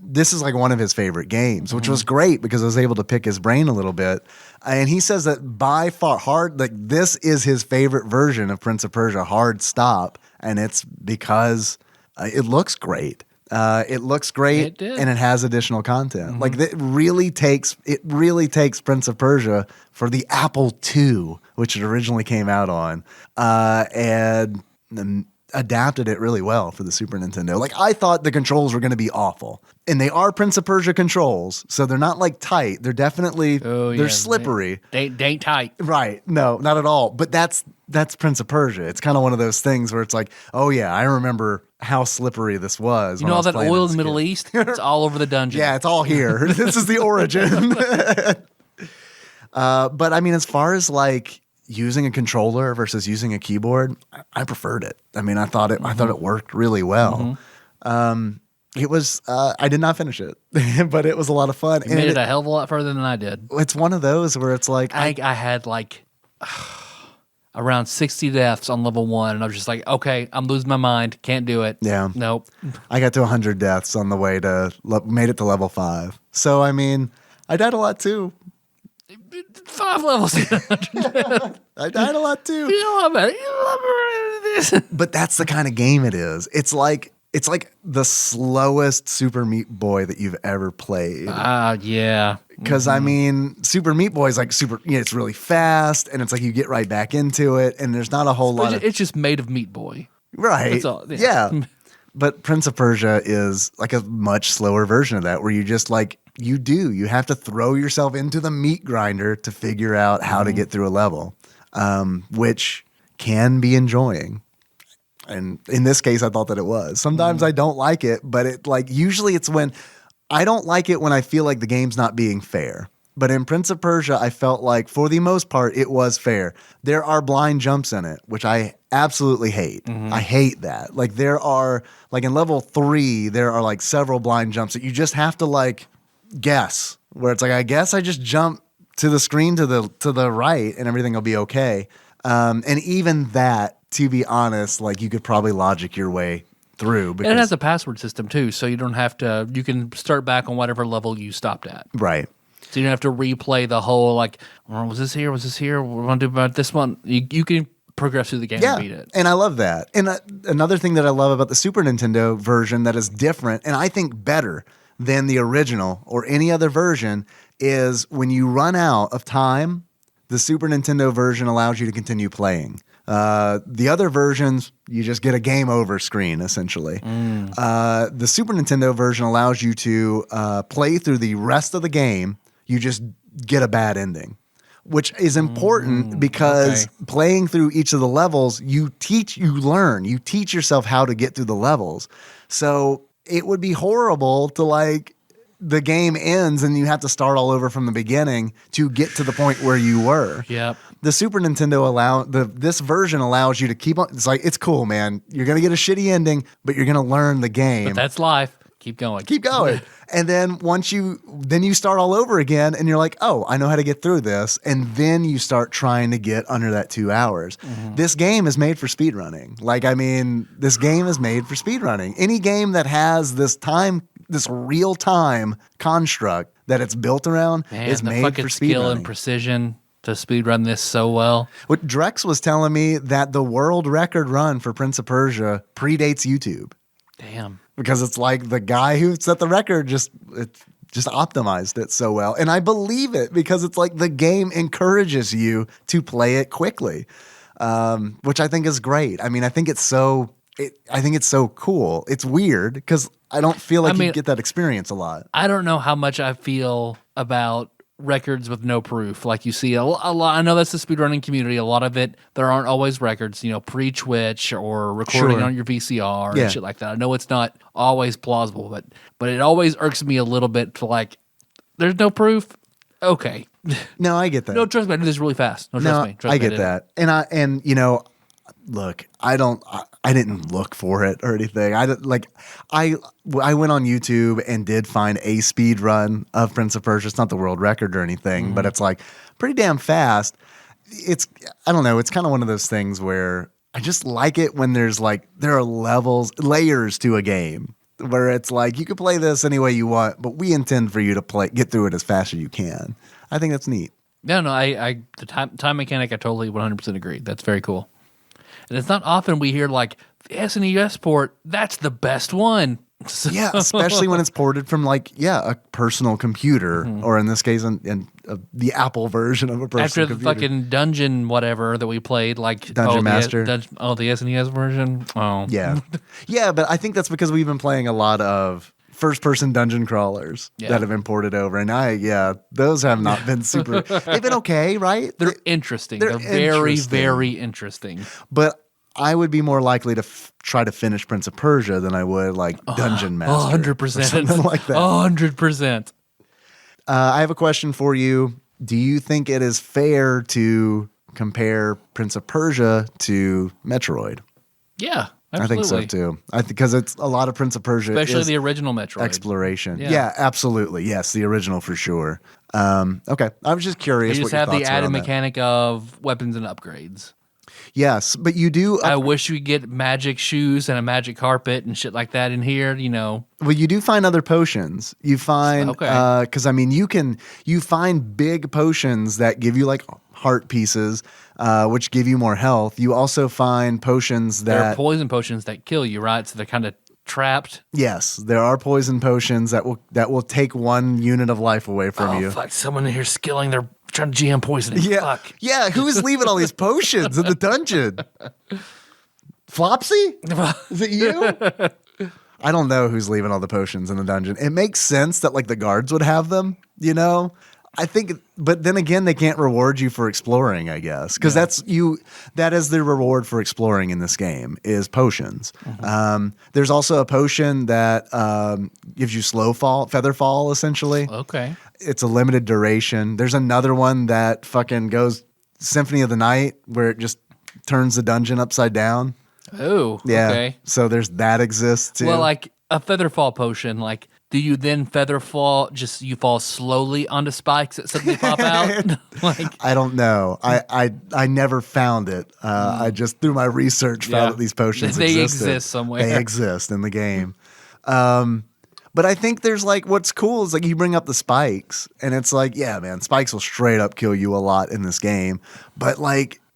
this is like one of his favorite games, which was great because I was able to pick his brain a little bit. And he says that by far this is his favorite version of Prince of Persia, hard stop. And it's because it looks great. It looks great and it has additional content. Like it really takes Prince of Persia for the Apple II, which it originally came out on, and adapted it really well for the Super Nintendo. Like, I thought the controls were going to be awful, and they are Prince of Persia controls, so they're not like tight. They're definitely they're slippery. They ain't tight, right? No, not at all. But that's Prince of Persia. It's kind of one of those things where it's like, oh yeah, I remember how slippery this was. You know all that oil in the Middle East? It's all over the dungeon. Yeah, it's all here. This is the origin. But I mean, as far as like using a controller versus using a keyboard, I preferred it. I mean, I thought it worked really well. It was I did not finish it, but it was a lot of fun. You made it a hell of a lot further than I did. It's one of those where it's like I had like around 60 deaths on level 1, and I was just like, okay, I'm losing my mind. Can't do it. Yeah. Nope. I got to 100 deaths on the way to made it to level 5. So I mean, I died a lot too. 5 levels. I died a lot too. You know this. But that's the kind of game it is. It's like the slowest Super Meat Boy that you've ever played. Yeah. Because I mean, Super Meat Boy is like it's really fast, and it's like you get right back into it, and there's not a whole lot. It's just made of Meat Boy, right? That's all. Yeah. But Prince of Persia is like a much slower version of that, where you just like you have to throw yourself into the meat grinder to figure out how to get through a level, which can be enjoying. And in this case, I thought that it was. Sometimes I don't like it, but usually it's when I don't like it when I feel like the game's not being fair. But in Prince of Persia, I felt like for the most part, it was fair. There are blind jumps in it, which I absolutely hate. I hate that. Like there are, like in level 3, there are like several blind jumps that you just have to like guess, where it's like, I guess I just jump to the screen to the right and everything will be okay. And even that, to be honest, like you could probably logic your way through. Because it has a password system too, so you don't have to. You can start back on whatever level you stopped at. Right. So you don't have to replay the whole like, was this here? Was this here? What do I want to do about this one? You can progress through the game and beat it. And I love that. And another thing that I love about the Super Nintendo version that is different, and I think better than the original or any other version, is when you run out of time, the Super Nintendo version allows you to continue playing. The other versions, you just get a game over screen, essentially. The Super Nintendo version allows you to play through the rest of the game. You just get a bad ending, which is important because playing through each of the levels, you teach yourself how to get through the levels. So it would be horrible to like the game ends and you have to start all over from the beginning to get to the point where you were. Yep. The Super Nintendo this version allows you to keep on. It's like, it's cool, man. You're going to get a shitty ending, but you're going to learn the game. But that's life. Keep going. Keep going. And then you start all over again and you're like, oh, I know how to get through this. And then you start trying to get under that 2 hours. This game is made for speedrunning. Like, I mean, this game is made for speedrunning. Any game that has this time this real time construct that it's built around is the made fucking for skill and speedrunning. precision to speedrun this so well. What Drex was telling me that the world record run for Prince of Persia predates YouTube. Damn. Because it's like the guy who set the record just optimized it so well. And I believe it because it's like the game encourages you to play it quickly, which I think is great. I mean, I think it's so cool. It's weird because I don't feel like you get that experience a lot. I don't know how much I feel about records with no proof. Like you see a lot. I know that's the speedrunning community. A lot of it, there aren't always records, pre-Twitch or recording on your VCR and shit like that. I know it's not always plausible, but it always irks me a little bit to like, there's no proof. Okay. No, I get that. No, trust me, I do this really fast. No, trust me. I get that. And look, I didn't look for it or anything. I went on YouTube and did find a speed run of Prince of Persia. It's not the world record or anything, but it's like pretty damn fast. I don't know. It's kind of one of those things where I just like it when there are layers to a game where it's like you can play this any way you want, but we intend for you to get through it as fast as you can. I think that's neat. No, the time mechanic, I totally 100% agree. That's very cool. And it's not often we hear like the SNES port, that's the best one. Yeah, especially when it's ported from a personal computer, or in this case, the Apple version of a personal computer. After the fucking dungeon whatever that we played, like Dungeon Master. The SNES version. Oh, yeah, yeah. But I think that's because we've been playing a lot of first-person dungeon crawlers that have been ported over, and those have not been super. They've been okay, right? They're interesting. They're very, very interesting. But I would be more likely to try to finish Prince of Persia than I would Dungeon Master. 100%. Something like that. 100%. I have a question for you. Do you think it is fair to compare Prince of Persia to Metroid? Yeah, absolutely. I think so too. Because it's a lot of Prince of Persia, especially the original Metroid exploration. Yeah, absolutely. Yes, the original for sure. Okay, I was just curious. You just have the added mechanic of weapons and upgrades. Yes, but you do. I wish we get magic shoes and a magic carpet and shit like that in here. Well, you do find other potions. You find because you find big potions that give you heart pieces, which give you more health. You also find potions that they're poison potions that kill you, right? So they're kind of trapped. Yes, there are poison potions that will take 1 unit of life away from you. Oh fuck! Someone in here skilling their trying to GM poisoning. Yeah, fuck. Yeah. Who is leaving all these potions in the dungeon? Flopsy? Is it you? I don't know who's leaving all the potions in the dungeon. It makes sense that the guards would have them, I think, but then again, they can't reward you for exploring, I guess, because that is the reward for exploring in this game is potions. Mm-hmm. There's also a potion that gives you feather fall, essentially. Okay. It's a limited duration. There's another one that fucking goes Symphony of the Night, where it just turns the dungeon upside down. Oh, yeah. Okay. So that exists too. Well, a feather fall potion, do you then feather fall? Just you fall slowly onto spikes that suddenly pop out? I don't know. I never found it. I just through my research found that these potions exist somewhere. They exist in the game. But I think there's what's cool is you bring up the spikes, and it's yeah, man, spikes will straight up kill you a lot in this game. But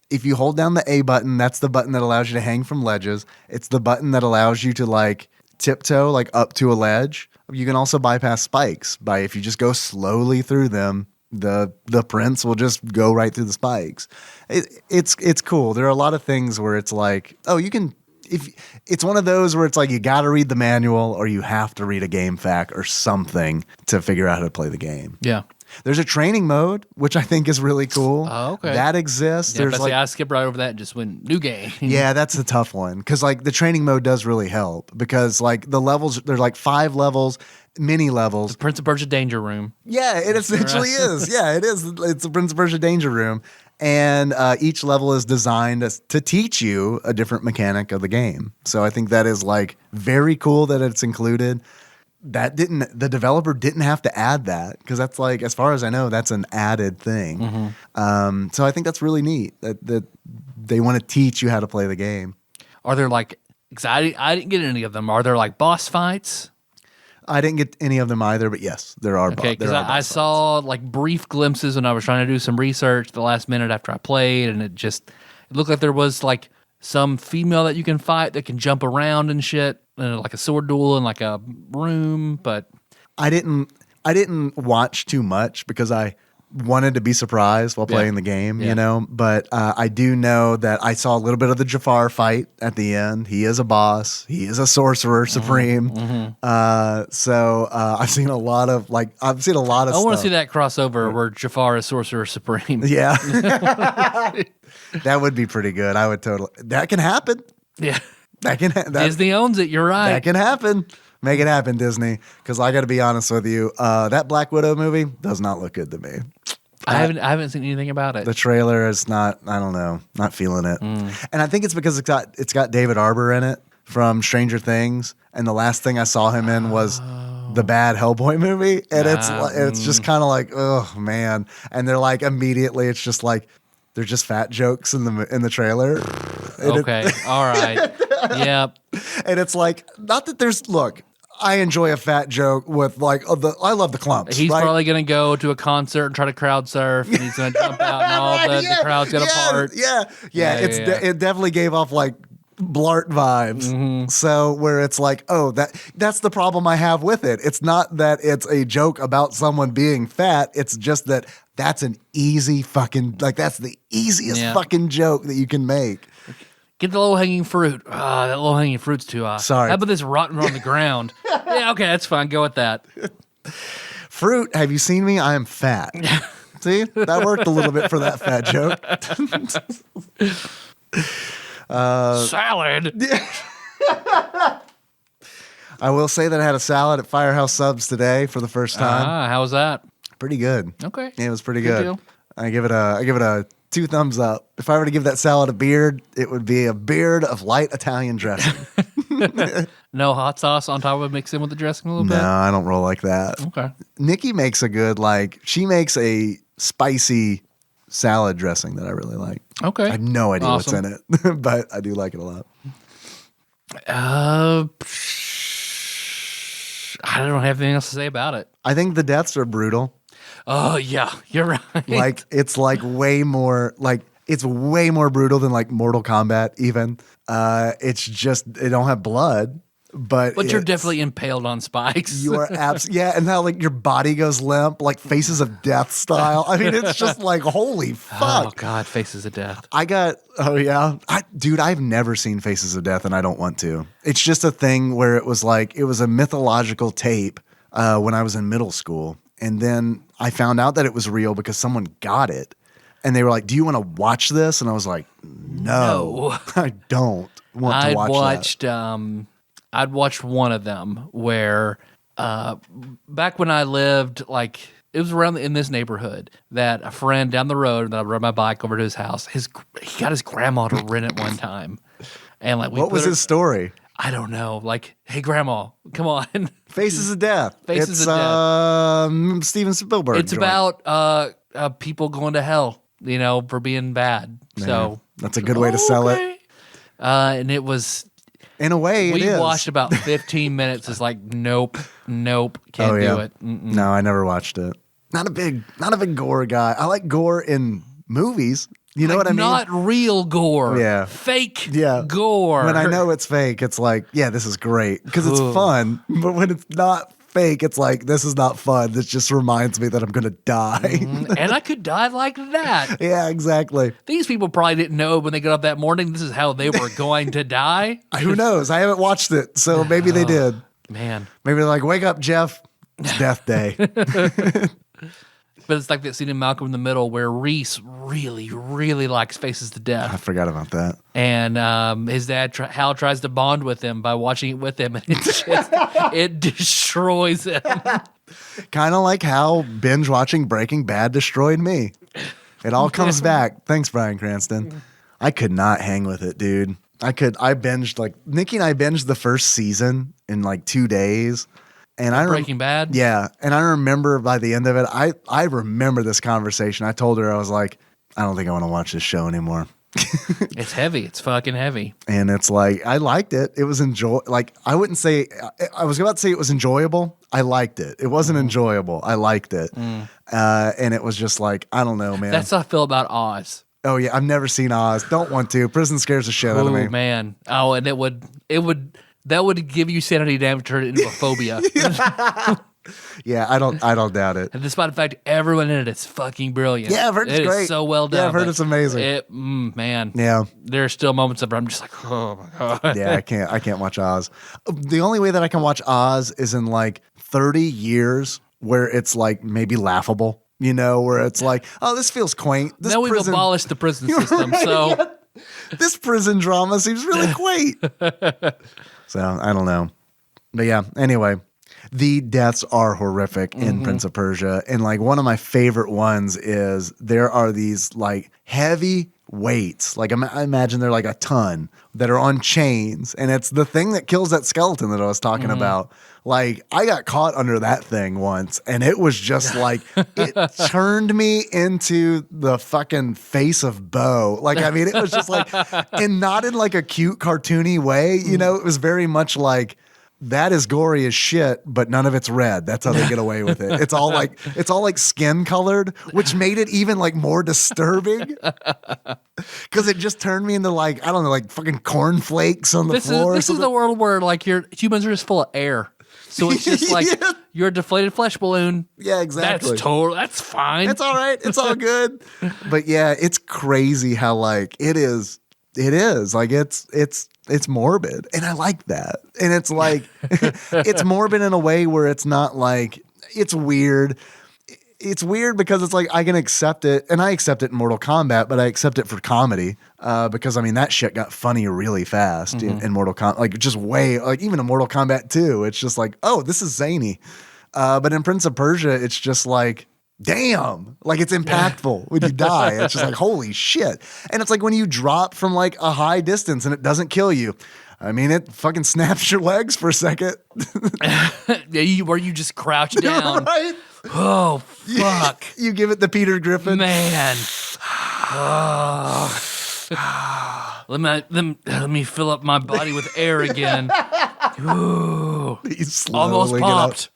if you hold down the A button, that's the button that allows you to hang from ledges. It's the button that allows you to tiptoe up to a ledge. You can also bypass spikes by if you just go slowly through them, the prince will just go right through the spikes. It's cool. There are a lot of things where it's you can. If it's one of those where it's you got to read the manual or you have to read a game fact or something to figure out how to play the game. Yeah. There's a training mode, which I think is really cool. Oh, okay. That exists. Yeah, there's I skip right over that and just went new game. Yeah, that's a tough one because the training mode does really help because the levels, there's 5 levels, mini levels. The Prince of Persia Danger Room. Yeah, it essentially is. Yeah, it is. It's the Prince of Persia Danger Room. And each level is designed to teach you a different mechanic of the game. So I think that is very cool that it's included. The developer didn't have to add that because that's as far as I know, that's an added thing. Mm-hmm. So I think that's really neat that they want to teach you how to play the game. Are there because I didn't get any of them. Are there boss fights? I didn't get any of them either, but yes, there are. Okay, because I saw like brief glimpses when I was trying to do some research the last minute after I played, and it looked like there was like some female that you can fight that can jump around and shit, like a sword duel in like a room. But I didn't watch too much because I wanted to be surprised while playing the game, you know. But I do know that I saw a little bit of the Jafar fight at the end. He is a boss. He is a sorcerer supreme. So I've seen a lot of stuff. I want to see that crossover where Jafar is sorcerer supreme. Yeah, that would be pretty good. I would totally. That can happen. Yeah, that can. Disney owns it. You're right. That can happen. Make it happen, Disney. Because I got to be honest with you, that Black Widow movie does not look good to me. I haven't seen anything about it. The trailer is not. I don't know. Not feeling it. And I think it's because it's got David Arbor in it from Stranger Things, and the last thing I saw him in was the bad Hellboy movie, and it's just kind of like, oh man. And they're like immediately, it's just like they're just fat jokes in the trailer. Okay, all right, yep. And it's like, not that look. I enjoy a fat joke with like I love the clumps. He's right? probably going to go to a concert and try to crowd surf, and he's going to jump out, and all the crowd's going to part. It definitely gave off like Blart vibes. So where it's like, oh, that's the problem I have with it. It's not that it's a joke about someone being fat. It's just that that's an easy fucking that's the easiest fucking joke that you can make. Get the low-hanging fruit. That low-hanging fruit's too high. Sorry. How about this rotten on the ground? Yeah, okay, that's fine. Go with that. Fruit, have you seen me? I am fat. See? That worked a little bit for that fat joke. Salad. I will say that I had a salad at Firehouse Subs today for the first time. How was that? Pretty good. Okay. Yeah, it was pretty Good good. deal. I give it a 2 thumbs up. If I were to give that salad a beard, it would be a beard of light Italian dressing. No hot sauce on top of it, mix in with the dressing a little bit? No, I don't roll like that. Okay. Nikki makes she makes a spicy salad dressing that I really like. Okay. I have no idea Awesome. what's in it, but I do like it a lot. I don't have anything else to say about it. I think the deaths are brutal. Oh, yeah, you're right. Like it's way more brutal than like Mortal Kombat even. It's just they don't have blood, but you're definitely impaled on spikes. You are and how like your body goes limp, like Faces of Death style. I mean, it's just like holy fuck. Oh God, Faces of Death. Dude, I've never seen Faces of Death, and I don't want to. It's just a thing where it was a mythological tape when I was in middle school. And then I found out that it was real because someone got it. And they were like, do you want to watch this? And I was like, no. I don't want to watch that. I'd watched one of them where back when I lived, like, it was around in this neighborhood that a friend down the road that I rode my bike over to his house, he got his grandma to rent it one time. And like, what was his story? I don't know. Like, hey, grandma, come on. Faces of Death. Faces of Death. Steven Spielberg. It's about people going to hell, for being bad. Man, so that's a good way to sell it. And it was, in a way, we it is. watched about 15 minutes. It's like, nope, can't do it. Mm-mm. No, I never watched it. Not a big gore guy. I like gore in movies. You know what I mean? Not real gore. Yeah. Fake Yeah. gore. When I know it's fake, it's like, yeah, this is great because it's fun. But when it's not fake, it's like, this is not fun. This just reminds me that I'm going to die. And I could die like that. Yeah, exactly. These people probably didn't know when they got up that morning, this is how they were going to die. Who knows? I haven't watched it, so maybe they did. Man. Maybe they're like, wake up, Jeff. It's death day. But it's like that scene in Malcolm in the Middle where Reese really, really likes Faces to Death. I forgot about that. And his dad, Hal, tries to bond with him by watching it with him. And it destroys him. Kind of like how binge watching Breaking Bad destroyed me. It all comes back. Thanks, Bryan Cranston. I could not hang with it, dude. Nikki and I binged the first season in like 2 days. And Breaking Bad? Yeah. And I remember by the end of it, I remember this conversation. I told her, I was like, I don't think I want to watch this show anymore. It's heavy. It's fucking heavy. And it's like, I liked it. It was like, I wouldn't say, I was about to say it was enjoyable. I liked it. It wasn't enjoyable. I liked it. And it was just like, I don't know, man. That's how I feel about Oz. Oh yeah, I've never seen Oz. Don't want to. Prison scares the shit out of me. Oh man. Oh, and that would give you sanity damage, turn it into a phobia. Yeah, I don't doubt it. And despite the fact everyone in it is fucking brilliant. Yeah, I've heard it's great. Is so well done. Yeah, I've heard it's amazing. Man. Yeah. There are still moments of it I'm just like, oh my God. Yeah, I can't watch Oz. The only way that I can watch Oz is in like 30 years where it's like maybe laughable, you know, where it's like, oh, this feels quaint. This now we've abolished the prison system, right, so yeah. This prison drama seems really quaint. So I don't know. But yeah, anyway. The deaths are horrific in Prince of Persia. And like one of my favorite ones is there are these like heavy weights. Like I imagine they're like a ton that are on chains. And it's the thing that kills that skeleton that I was talking about. Like I got caught under that thing once and it was just like, it turned me into the fucking face of Bo. Like, I mean, it was just like, and not in like a cute cartoony way, you know, it was very much like, that is gory as shit, but none of it's red. That's how they get away with it. It's all like skin colored, which made it even like more disturbing. Because it just turned me into like, I don't know, like fucking cornflakes on the floor. This is the world where like humans are just full of air. So it's just like you're a deflated flesh balloon. Yeah, exactly. That's fine. It's all right. It's all good. But yeah, it's crazy how like it is like it's morbid and I like that. And it's like it's morbid in a way where it's not like it's weird. It's weird because it's like I can accept it, and I accept it in Mortal Kombat, but I accept it for comedy because I mean that shit got funny really fast in Mortal Kombat, like just way like even in Mortal Kombat 2, it's just like, oh, this is zany. But in Prince of Persia, it's just like, damn, like it's impactful when you die. It's just like, holy shit. And it's like when you drop from like a high distance and it doesn't kill you. I mean, it fucking snaps your legs for a second. Yeah, where you just crouch down. Right? Oh, fuck. You give it the Peter Griffin. Man. Oh. Let me fill up my body with air again. Ooh. Almost popped.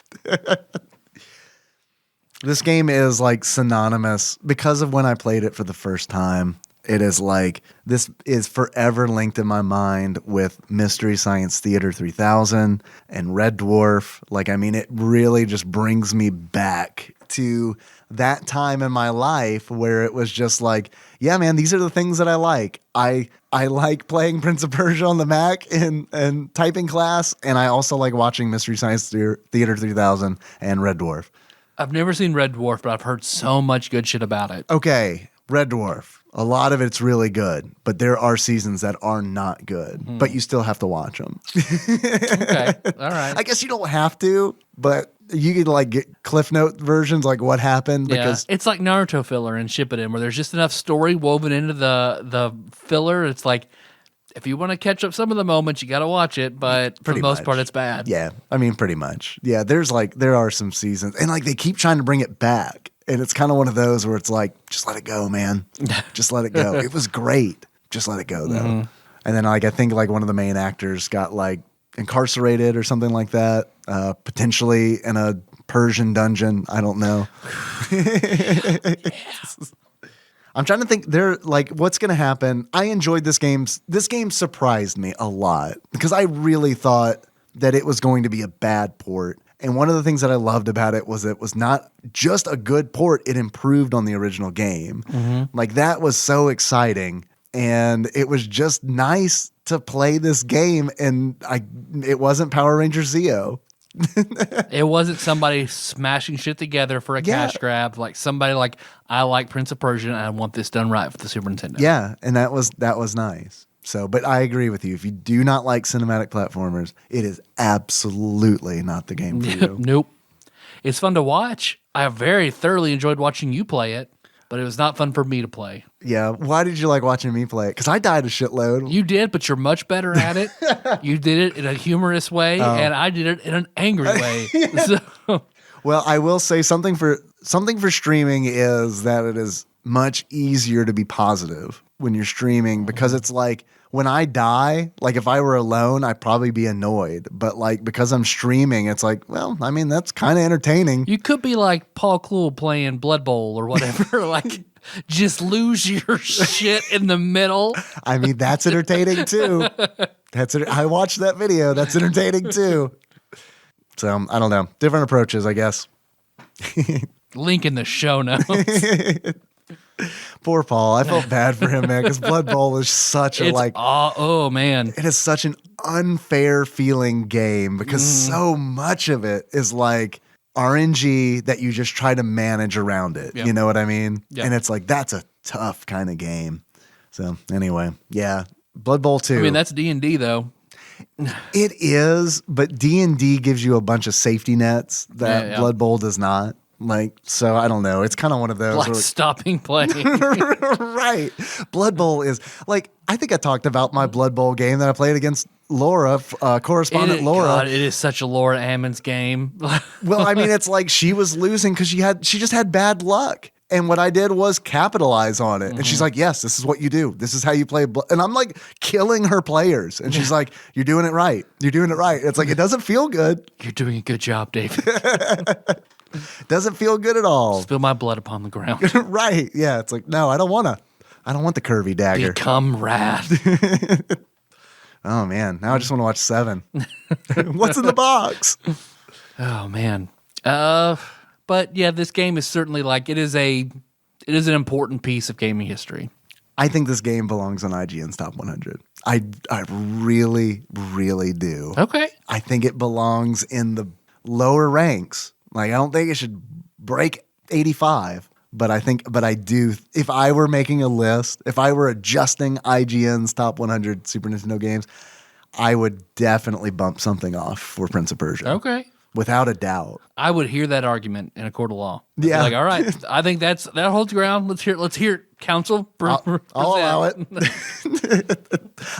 This game is like synonymous because of when I played it for the first time. It is like, this is forever linked in my mind with Mystery Science Theater 3000 and Red Dwarf. Like, I mean, it really just brings me back to that time in my life where it was just like, yeah, man, these are the things that I like. I like playing Prince of Persia on the Mac and typing class. And I also like watching Mystery Science Theater 3000 and Red Dwarf. I've never seen Red Dwarf, but I've heard so much good shit about it. Okay, Red Dwarf. A lot of it's really good, but there are seasons that are not good. But you still have to watch them. Okay, all right. I guess you don't have to, but you could like get Cliff Note versions, like what happened. Because it's like Naruto filler and Shippuden, where there's just enough story woven into the filler. It's like, if you want to catch up some of the moments, you got to watch it, but for the most part, it's bad. Yeah, I mean, pretty much. Yeah, there are some seasons, and like they keep trying to bring it back. And it's kind of one of those where it's like, just let it go, man. Just let it go. It was great. Just let it go, though. And then like I think like one of the main actors got like incarcerated or something like that, potentially in a Persian dungeon. I don't know. I'm trying to think what's going to happen. I enjoyed this game. This game surprised me a lot because I really thought that it was going to be a bad port. And one of the things that I loved about it was not just a good port, it improved on the original game. Like that was so exciting. And it was just nice to play this game. And it wasn't Power Rangers Zeo. It wasn't somebody smashing shit together for a cash grab. Like somebody like, I like Prince of Persia and I want this done right for the Super Nintendo. Yeah, and that was nice. So, but I agree with you. If you do not like cinematic platformers, it is absolutely not the game for you. Nope. It's fun to watch. I very thoroughly enjoyed watching you play it, but it was not fun for me to play. Yeah. Why did you like watching me play it? Because I died a shitload. You did, but you're much better at it. You did it in a humorous way, and I did it in an angry way. So. Well, I will say something for streaming is that it is much easier to be positive when you're streaming because it's like when I die, like if I were alone, I'd probably be annoyed. But like because I'm streaming, it's like, well, I mean, that's kind of entertaining. You could be like Paul Kluhl playing Blood Bowl or whatever, like just lose your shit in the middle. I mean, that's entertaining too. I watched that video. That's entertaining too. So I don't know. Different approaches, I guess. Link in the show notes. Poor Paul. I felt bad for him, man, because Blood Bowl is such a oh man. It is such an unfair feeling game because so much of it is like RNG that you just try to manage around it. Yep. You know what I mean? Yep. And it's like, that's a tough kind of game. So anyway, yeah. Blood Bowl 2. I mean, that's D&D though. It is, but D&D gives you a bunch of safety nets that Blood Bowl does not. Like, so I don't know. It's kind of one of those. Like stopping play. Right. Blood Bowl is like, I think I talked about my Blood Bowl game that I played against Laura, correspondent Laura. God, it is such a Laura Ammons game. Well, I mean, it's like she was losing because she just had bad luck. And what I did was capitalize on it. And she's like, yes, this is what you do. This is how you play. And I'm like killing her players. And she's like, you're doing it right. You're doing it right. It's like, it doesn't feel good. You're doing a good job, David. Doesn't feel good at all. Spill my blood upon the ground. Right. Yeah. It's like, no, I don't want the curvy dagger. Become wrath. Oh, man. Now I just want to watch 7. What's in the box? Oh, man. But yeah, this game is certainly like, it is an important piece of gaming history. I think this game belongs on IGN's Top 100. I really, really do. Okay. I think it belongs in the lower ranks. Like, I don't think it should break 85, but I do. If I were making a list, if I were adjusting IGN's Top 100 Super Nintendo games, I would definitely bump something off for Prince of Persia. Okay. Without a doubt. I would hear that argument in a court of law. Yeah. Like, all right, I think that holds ground. Let's hear it, counsel. I'll allow it.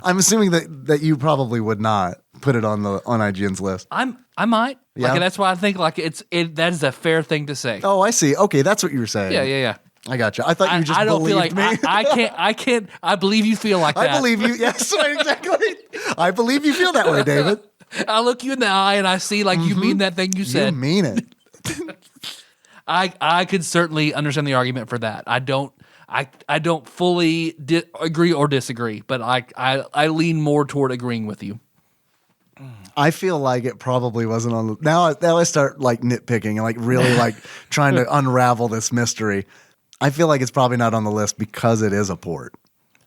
I'm assuming that you probably would not put it on IGN's list. I might. Yeah. Like, that's why I think like that is a fair thing to say. Oh, I see. Okay, that's what you were saying. Yeah. I got you. I thought you just I don't believed feel like me. I can't. I believe you feel like that. I believe you. Yes, exactly. I believe you feel that way, David. I look you in the eye and I see like you mean that thing you said. You mean it. I could certainly understand the argument for that. I don't fully agree or disagree, but I lean more toward agreeing with you. I feel like it probably wasn't on the now I start like nitpicking and like really like trying to unravel this mystery. I feel like it's probably not on the list because it is a port.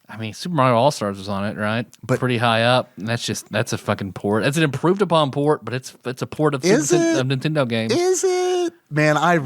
I mean, Super Mario All-Stars was on it, right? But pretty high up. And that's a fucking port. It's an improved upon port, but it's a port of Nintendo games. Is it? Man, I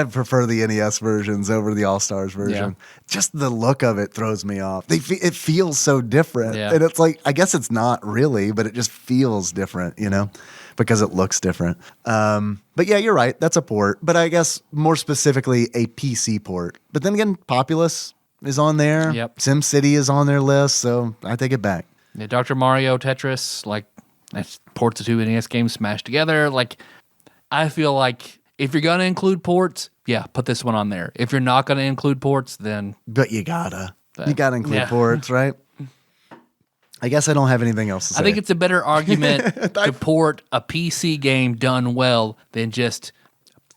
prefer the NES versions over the All-Stars version. Yeah. Just the look of it throws me off. It feels so different. Yeah. And it's like, I guess it's not really, but it just feels different, you know? Because it looks different. But yeah, you're right. That's a port. But I guess more specifically a PC port. But then again, Populous is on there. Yep. SimCity is on their list, so I take it back. Yeah, Dr. Mario, Tetris, like that's ports of 2 NES games smashed together. Like, I feel like if you're gonna include ports, yeah, put this one on there. If you're not gonna include ports, then but you gotta include ports, right? I guess I don't have anything else to say. I think it's a better argument to port a PC game done well than just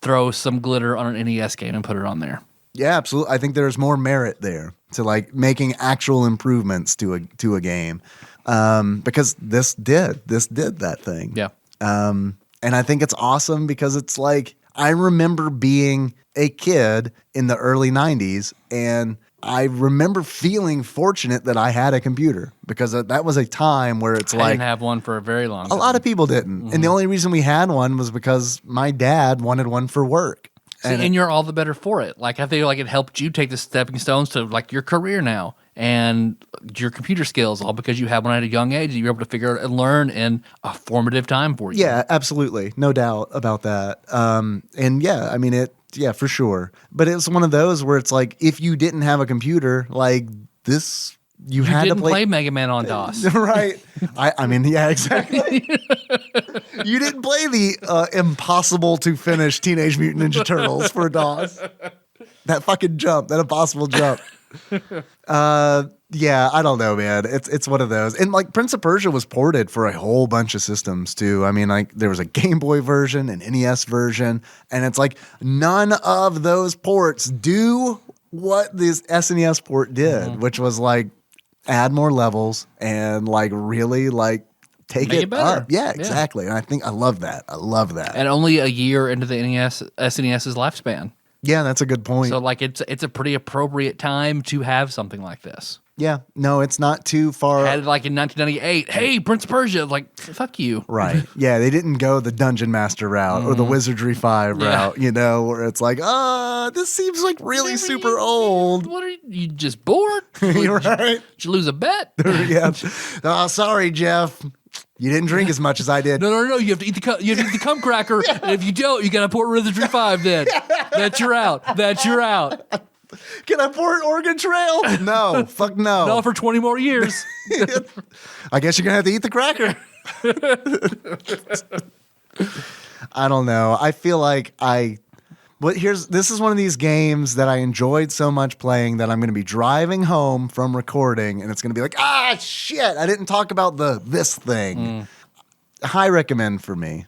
throw some glitter on an NES game and put it on there. Yeah, absolutely. I think there's more merit there to like making actual improvements to a game, because this did that thing. Yeah. And I think it's awesome because it's like I remember being a kid in the early 90s and I remember feeling fortunate that I had a computer because that was a time where it's I didn't have one for a very long time. A lot of people didn't. Mm-hmm. And the only reason we had one was because my dad wanted one for work. And you're all the better for it. Like, I feel like it helped you take the stepping stones to like your career now and your computer skills, all because you had one at a young age. You were able to figure out and learn in a formative time for you. Yeah, absolutely. No doubt about that. And yeah, I mean, for sure. But it's one of those where it's like, if you didn't have a computer like this, you had didn't to play Mega Man on DOS. Right. I mean, yeah, exactly. You didn't play the impossible to finish Teenage Mutant Ninja Turtles for DOS. That fucking jump, that impossible jump. Yeah, I don't know, man. It's one of those. And like Prince of Persia was ported for a whole bunch of systems too. I mean, like there was a Game Boy version, an NES version, and it's like none of those ports do what this SNES port did, which was like add more levels and like really like take Make it it better. up. Yeah, exactly. And I think I love that. I love that. And only a year into the SNES's lifespan. Yeah, that's a good point. So like it's a pretty appropriate time to have something like this. Yeah, no, it's not too far. Had it like in 1998. Hey, Prince of Persia, like fuck you. Right. Yeah, they didn't go the Dungeon Master route or the Wizardry 5 route, you know, where it's like, this seems like really super old. What are you just bored? You're right. Did you lose a bet? Yeah. Oh, sorry, Jeff. You didn't drink as much as I did. No. You have to eat the cum cracker, and if you don't, you got to port Wizardry 5. Then that's your out. Can I port Oregon Trail? No. Fuck no. No, for 20 more years. I guess you're gonna have to eat the cracker. I don't know. I feel like this is one of these games that I enjoyed so much playing that I'm going to be driving home from recording and it's going to be like, shit, I didn't talk about this thing. High recommend for me.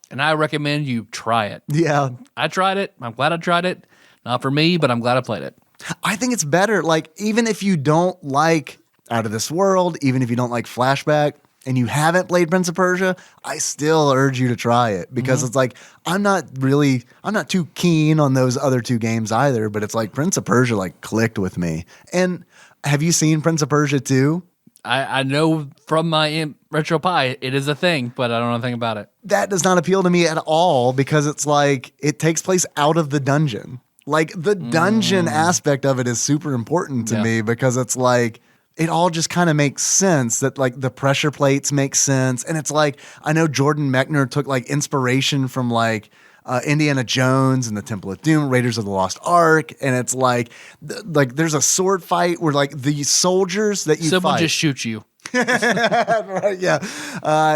And I recommend you try it. Yeah. I tried it. I'm glad I tried it. Not for me, but I'm glad I played it. I think it's better. Like, even if you don't like Out of This World, even if you don't like Flashback, and you haven't played Prince of Persia, I still urge you to try it because it's like, I'm not too keen on those other two games either, but it's like Prince of Persia like clicked with me. And have you seen Prince of Persia 2? I know from my Retro Pie, it is a thing, but I don't know anything about it. That does not appeal to me at all because it's like, it takes place out of the dungeon. Like the dungeon aspect of it is super important to me because it's like, it all just kind of makes sense that like the pressure plates make sense. And it's like, I know Jordan Mechner took like inspiration from like Indiana Jones and the Temple of Doom, Raiders of the Lost Ark. And it's like there's a sword fight where like the soldiers that you Someone fight. just shoots you. Right, yeah.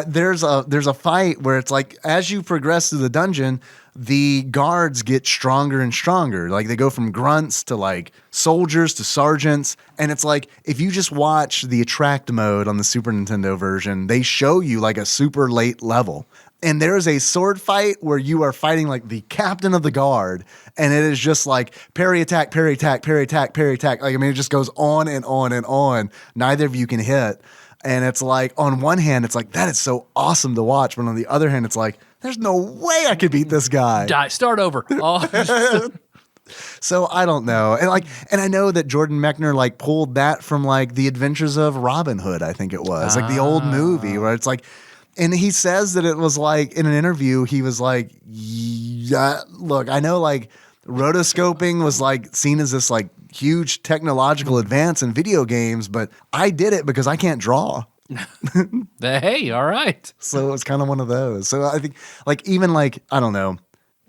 There's a fight where it's like, as you progress through the dungeon, the guards get stronger and stronger. Like they go from grunts to like soldiers to sergeants. And it's like, if you just watch the attract mode on the Super Nintendo version, they show you like a super late level. And there is a sword fight where you are fighting like the captain of the guard. And it is just like parry attack, parry attack, parry attack, parry attack. Like, I mean, it just goes on and on and on. Neither of you can hit. And it's like, on one hand, it's like, that is so awesome to watch. But on the other hand, it's like, there's no way I could beat this guy. Die. Start over. Oh. So I don't know. And I know that Jordan Mechner like pulled that from like The Adventures of Robin Hood, I think it was. Like the old movie where it's like, and he says that it was like in an interview, he was like, yeah, look, I know like rotoscoping was like seen as this like huge technological advance in video games, but I did it because I can't draw. Hey, all right. So it was kind of one of those. So I think like even like, I don't know,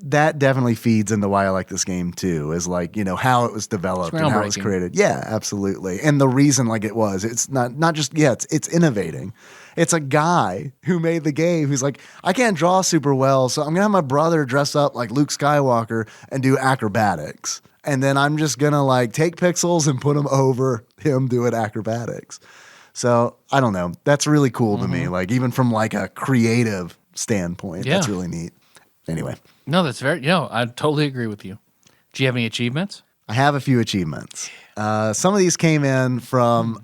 that definitely feeds into why I like this game too, is like, you know, how it was developed and how it was created. Yeah, absolutely. And the reason like it was, it's not just, it's innovating. It's a guy who made the game who's like, I can't draw super well, so I'm going to have my brother dress up like Luke Skywalker and do acrobatics. And then I'm just going to like take pixels and put them over him doing acrobatics. So I don't know. That's really cool to me. Like even from like a creative standpoint, that's really neat. Anyway. No, that's I totally agree with you. Do you have any achievements? I have a few achievements. Some of these came in from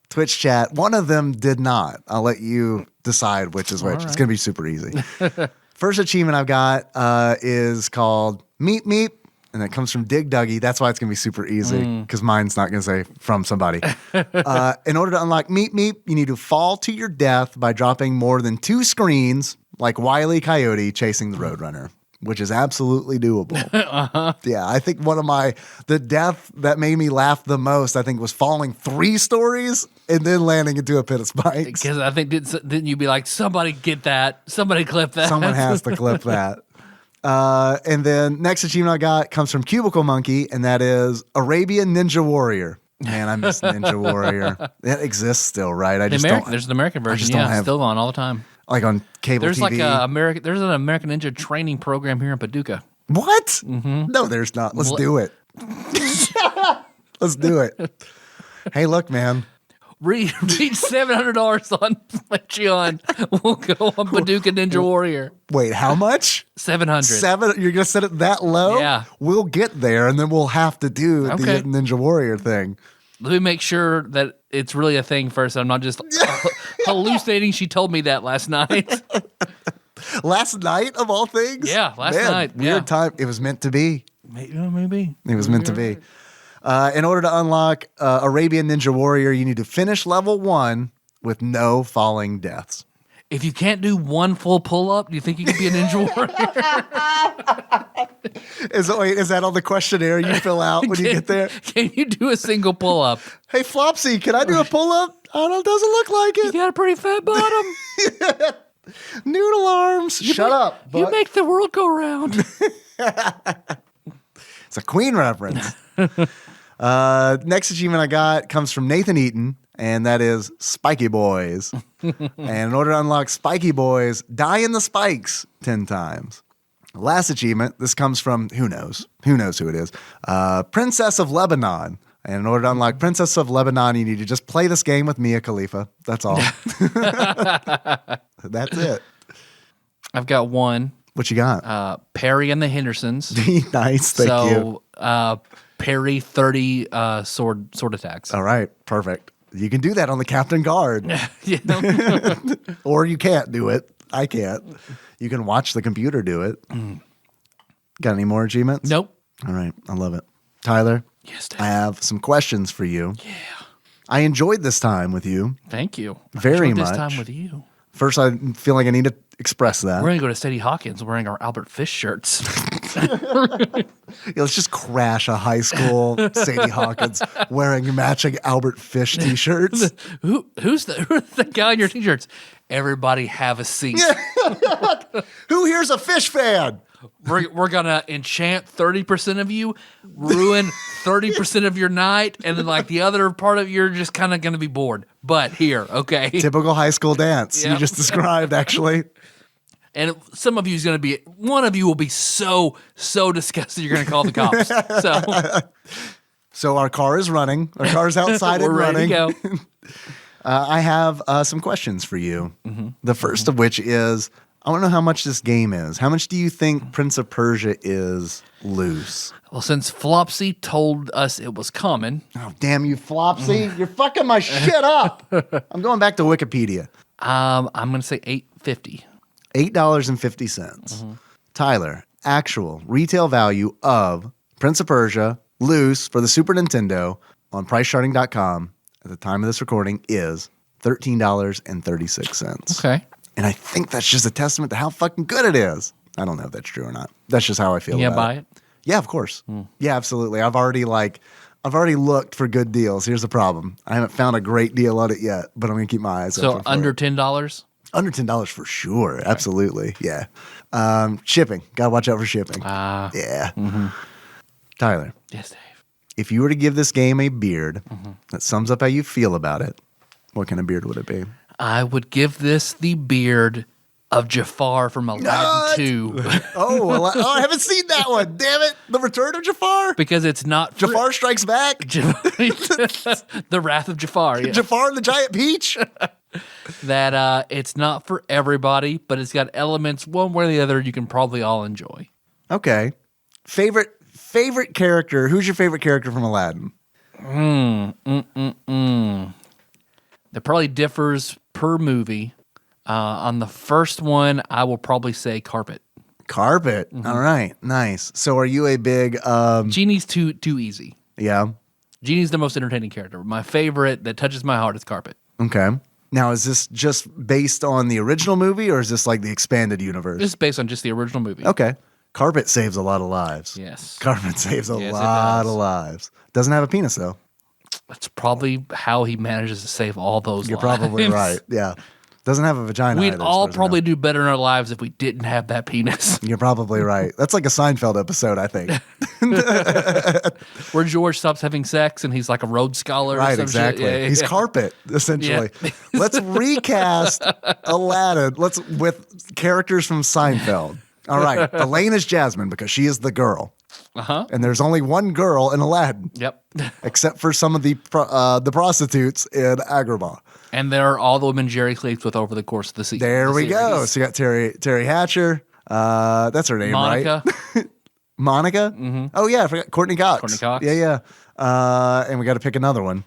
Twitch chat. One of them did not. I'll let you decide which is which. Right. It's going to be super easy. First achievement I've got is called Meep Meep, and it comes from Dig Duggy. That's why it's going to be super easy, because mine's not going to say from somebody. In order to unlock Meep Meep, you need to fall to your death by dropping more than 2 screens like Wile E. Coyote chasing the Roadrunner, which is absolutely doable. Yeah, I think the death that made me laugh the most, I think, was falling 3 stories and then landing into a pit of spikes. Because I think, didn't you be like, somebody get that, somebody clip that. Someone has to clip that. And then next achievement I got comes from Cubicle Monkey, and that is Arabian Ninja Warrior. Man, I miss Ninja Warrior. It exists still, right? There's an American version, still on all the time. Like on cable there's TV. There's an American Ninja training program here in Paducah. What? Mm-hmm. No, there's not. Let's do it. Let's do it. Hey, look, man. Reach $700 on Patreon. We'll go on Paducah Ninja Warrior. Wait, how much? 700. You're gonna set it that low? Yeah. We'll get there, and then we'll have to do the Ninja Warrior thing. Let me make sure that it's really a thing first. I'm not just hallucinating. She told me that last night. Last night, of all things? Yeah, last night. Weird time. It was meant to be. Maybe. It was meant to be. In order to unlock Arabian Ninja Warrior, you need to finish level 1 with no falling deaths. If you can't do one full pull-up, do you think you could be a Ninja Warrior? Is that on the questionnaire you fill out when you get there? Can you do a single pull-up? Hey, Flopsy, can I do a pull-up? I don't know, doesn't look like it. You got a pretty fat bottom. Noodle arms. Shut up. You make the world go round. It's a Queen reference. Next achievement I got comes from Nathan Eaton, and that is Spiky Boys. And in order to unlock Spiky Boys, die in the spikes 10 times. Last achievement, this comes from, who knows who it is, Princess of Lebanon. And in order to unlock Princess of Lebanon, you need to just play this game with Mia Khalifa. That's all. That's it. I've got one. What you got? Perry and the Hendersons. Nice, thank you. Parry 30 sword attacks. All right, perfect. You can do that on the Captain Guard. Or you can't do it. I can't. You can watch the computer do it. Got any more achievements? Nope. All right, I love it. Tyler? Yes, Dave. I have some questions for you. Yeah. I enjoyed this time with you. Thank you. Very much. This time with you. First, I feel like I need to express that. We're going to go to Sadie Hawkins wearing our Albert Fish shirts. Let's just crash a high school Sadie Hawkins wearing matching Albert Fish t-shirts. Who's the guy in your t-shirts? Everybody have a seat. Who here's a Fish fan? We're going to enchant 30% of you, ruin 30% of your night, and then like the other part of you're just kind of going to be bored. But here, okay. Typical high school dance you just described, actually. And some of you is going to be, one of you will be so disgusted you're going to call the cops. So our car is running. Our car's outside and running. Ready to go. I have some questions for you. Mm-hmm. The first of which is, I want to know how much this game is. How much do you think Prince of Persia is loose? Well, since Flopsy told us it was common. Oh, damn you, Flopsy. You're fucking my shit up. I'm going back to Wikipedia. I'm going to say $8.50. $8.50. Mm-hmm. Tyler, actual retail value of Prince of Persia loose for the Super Nintendo on pricecharting.com at the time of this recording is $13.36. Okay. And I think that's just a testament to how fucking good it is. I don't know if that's true or not. That's just how I feel about it. Buy it? Yeah, of course. Yeah, absolutely. I've already looked for good deals. Here's the problem. I haven't found a great deal on it yet, but I'm going to keep my eyes open. So under $10? Under $10 for sure. Okay. Absolutely. Yeah. Shipping. Got to watch out for shipping. Yeah. Mm-hmm. Tyler. Yes, Dave. If you were to give this game a beard that sums up how you feel about it, what kind of beard would it be? I would give this the beard of Jafar from Aladdin 2. I haven't seen that one. Damn it. The Return of Jafar? Because it's not... Jafar Strikes Back? The Wrath of Jafar. Yeah. Jafar and the Giant Peach? That it's not for everybody, but it's got elements one way or the other you can probably all enjoy. Okay. Favorite character. Who's your favorite character from Aladdin? That probably differs per movie. On the first one, I will probably say Carpet. Carpet. Mm-hmm. All right. Nice. So are you a big... Genie's too easy. Yeah. Genie's the most entertaining character. My favorite that touches my heart is Carpet. Okay. Now, is this just based on the original movie, or is this like the expanded universe? This is based on just the original movie. Okay. Carpet saves a lot of lives. Yes. Carpet saves a lot of lives. Doesn't have a penis, though. That's probably how he manages to save all those You're lives. probably right. Yeah. Doesn't have a vagina We'd either, all probably do better in our lives if we didn't have that penis. You're probably right. That's like a Seinfeld episode, I think. Where George stops having sex and he's like a Rhodes Scholar. Right, or some exactly. Shit. Yeah, he's Carpet, essentially. Yeah. Let's recast Aladdin with characters from Seinfeld. All right. Elaine is Jasmine because she is the girl. And there's only one girl in Aladdin. Yep. Except for some of the prostitutes in Agrabah. And they're all the women Jerry sleeps with over the course of the season. There we go. So you got Terry Hatcher. That's her name, Monica. right? Monica? Mm-hmm. Oh, yeah. I forgot. Courtney Cox. Yeah. And we got to pick another one.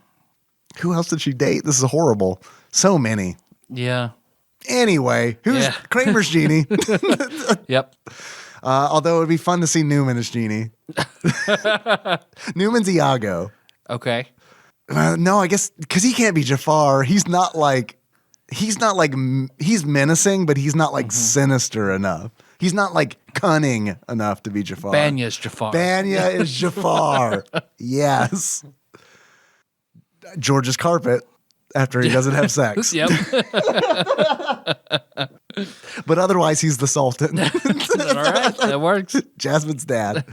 Who else did she date? This is horrible. So many. Yeah. Anyway, who's Kramer's Genie? Yep. Although it would be fun to see Newman as Genie. Newman's Iago. Okay. No, I guess because he can't be Jafar. He's menacing, but he's not like sinister enough. He's not like cunning enough to be Jafar. Banya's Jafar. Banya is Jafar. Yes. George's carpet after he doesn't have sex. Yep. But otherwise, he's the Sultan. All right. That works. Jasmine's dad.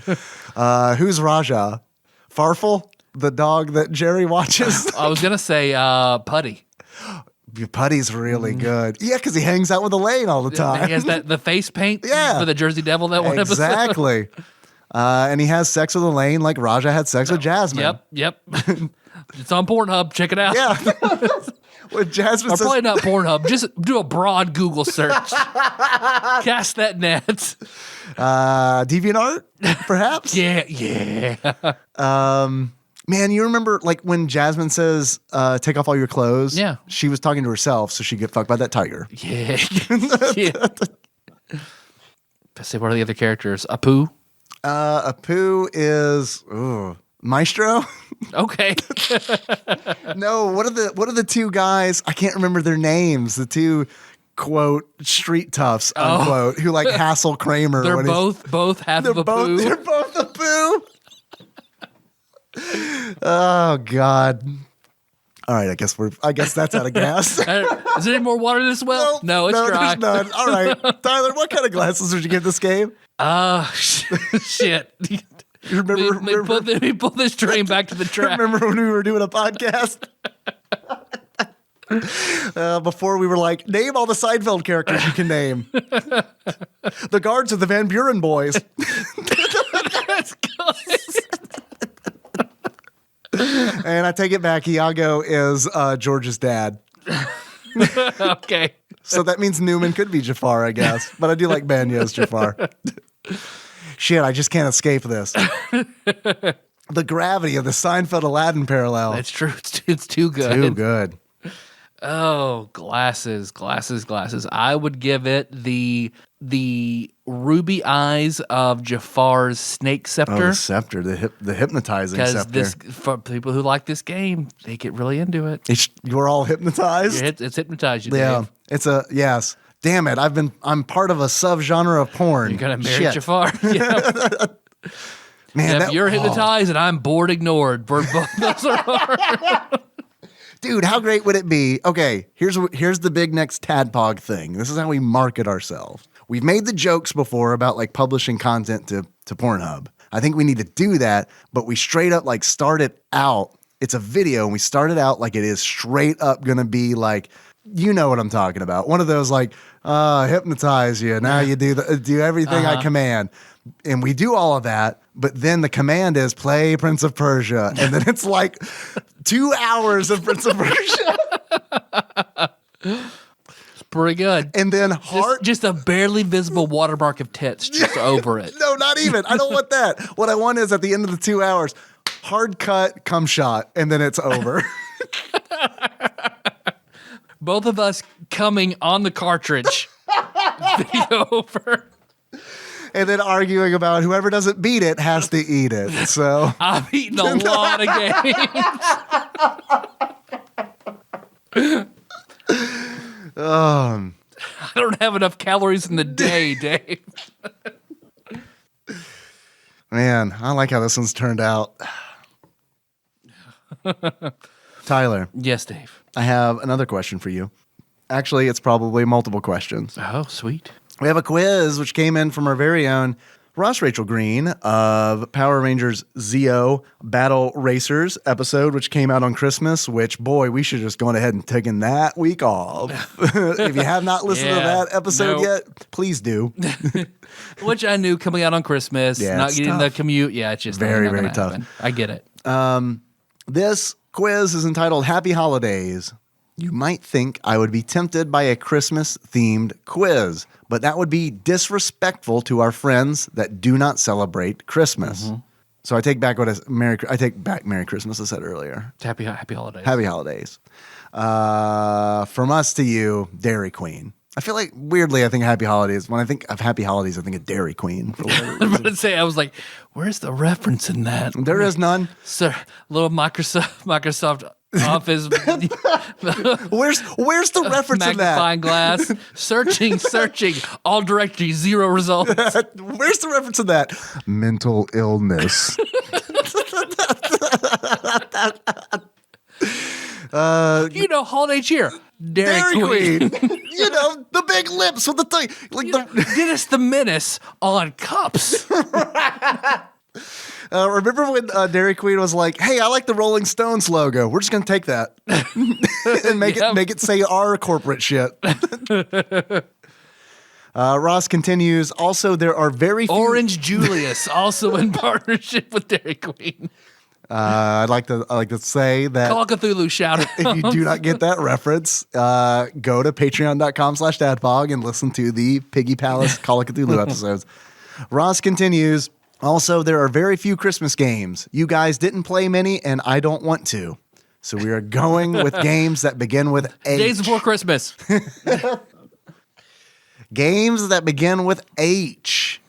Who's Raja? Farfel? The dog that Jerry watches? I was going to say Putty. Putty's really good. Yeah, because he hangs out with Elaine all the time. He has the face paint for the Jersey Devil that one episode. Exactly. And he has sex with Elaine like Raja had sex with Jasmine. Yep. It's on Pornhub. Check it out. Yeah. When Jasmine says, probably not Pornhub. Just do a broad Google search. Cast that net. DeviantArt, perhaps? Yeah. Man, you remember like when Jasmine says, take off all your clothes? Yeah. She was talking to herself, so she'd get fucked by that tiger. Yeah. Let's see, what are the other characters? Apu? Apu is Maestro? Okay. No, what are the two guys? I can't remember their names. The two quote street toughs unquote who like hassle Kramer. They're both half of Apu. They're both Apu. Oh God. All right, I guess that's out of gas. Is there any more water in this well? No, it's dry. There's none. All right, Tyler, what kind of glasses would you give this game? Shit. You remember? Let me pull this train back to the track. Remember when we were doing a podcast? Before we were like, name all the Seinfeld characters you can name. The guards are the Van Buren boys. That's good. And I take it back. Iago is George's dad. Okay. So that means Newman could be Jafar, I guess. But I do like Banya as Jafar. Shit, I just can't escape this. The gravity of the Seinfeld Aladdin parallel. That's true. It's too good. Too good. Oh, glasses. I would give it the ruby eyes of Jafar's snake scepter. Oh, the scepter, the hypnotizing scepter. Because for people who like this game, they get really into it. You're all hypnotized? It's hypnotized you, yeah. Dave. Yes. Damn it, I'm part of a subgenre of porn. You're going to marry Jafar? Yeah. Man, if you're hypnotized and I'm bored ignored, both those are Dude, how great would it be? Okay, here's the big next TADPOG thing. This is how we market ourselves. We've made the jokes before about like publishing content to Pornhub. I think we need to do that, but we straight up like start it out. It's a video, and we start it out like it is straight up gonna be like, you know what I'm talking about. One of those like, hypnotize you. Now you do everything I command. And we do all of that, but then the command is play Prince of Persia. And then it's like 2 hours of Prince of Persia. It's pretty good. And then just a barely visible watermark of tits just over it. No, not even. I don't want that. What I want is at the end of the 2 hours, hard cut, cum shot, and then it's over. Both of us coming on the cartridge. Video over. And then arguing about whoever doesn't beat it has to eat it. So I've eaten a lot of games. I don't have enough calories in the day, Dave. Man, I like how this one's turned out. Tyler. Yes, Dave. I have another question for you. Actually, it's probably multiple questions. Oh, sweet. We have a quiz which came in from our very own Ross Rachel Green of Power Rangers Zeo Battle Racers episode, which came out on Christmas, which, boy, we should have just gone ahead and taken that week off. If you have not listened to that episode yet, please do. Which I knew coming out on Christmas, not getting the commute. Yeah, it's just very, very tough. Happen. I get it. This quiz is entitled Happy Holidays. You might think I would be tempted by a Christmas-themed quiz, but that would be disrespectful to our friends that do not celebrate Christmas. Mm-hmm. So I take back Merry Christmas I said earlier. Happy Holidays. Happy Holidays. From us to you, Dairy Queen. I feel like, weirdly, I think Happy Holidays. When I think of Happy Holidays, I think of Dairy Queen. For whatever reason. I was like, where's the reference in that? There is none. Sir, little Microsoft Office. Where's the reference in that? Magnifying glass. Searching. All directory, 0 results. Where's the reference in that? Mental illness. Holiday cheer. Dairy Queen. The big lips with the thing. Dennis the Menace on cups. Remember when Dairy Queen was like, "Hey, I like the Rolling Stones logo. We're just gonna take that and make it say our corporate shit." Ross continues. Also, there are very few Orange Julius, also in partnership with Dairy Queen. I'd like to say that Call Cthulhu shout out. If you do not get that reference, go to patreon.com/TADPOG and listen to the Piggy Palace Call of Cthulhu episodes. Ross continues. Also, there are very few Christmas games. You guys didn't play many, and I don't want to. So we are going with games that begin with H. Days Before Christmas. Games that begin with H.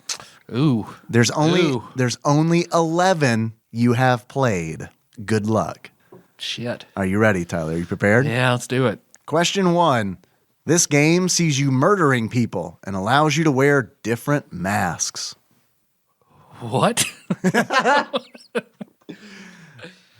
Ooh. There's only 11 you have played. Good luck. Shit. Are you ready, Tyler? Are you prepared? Yeah, let's do it. Question 1. This game sees you murdering people and allows you to wear different masks. What?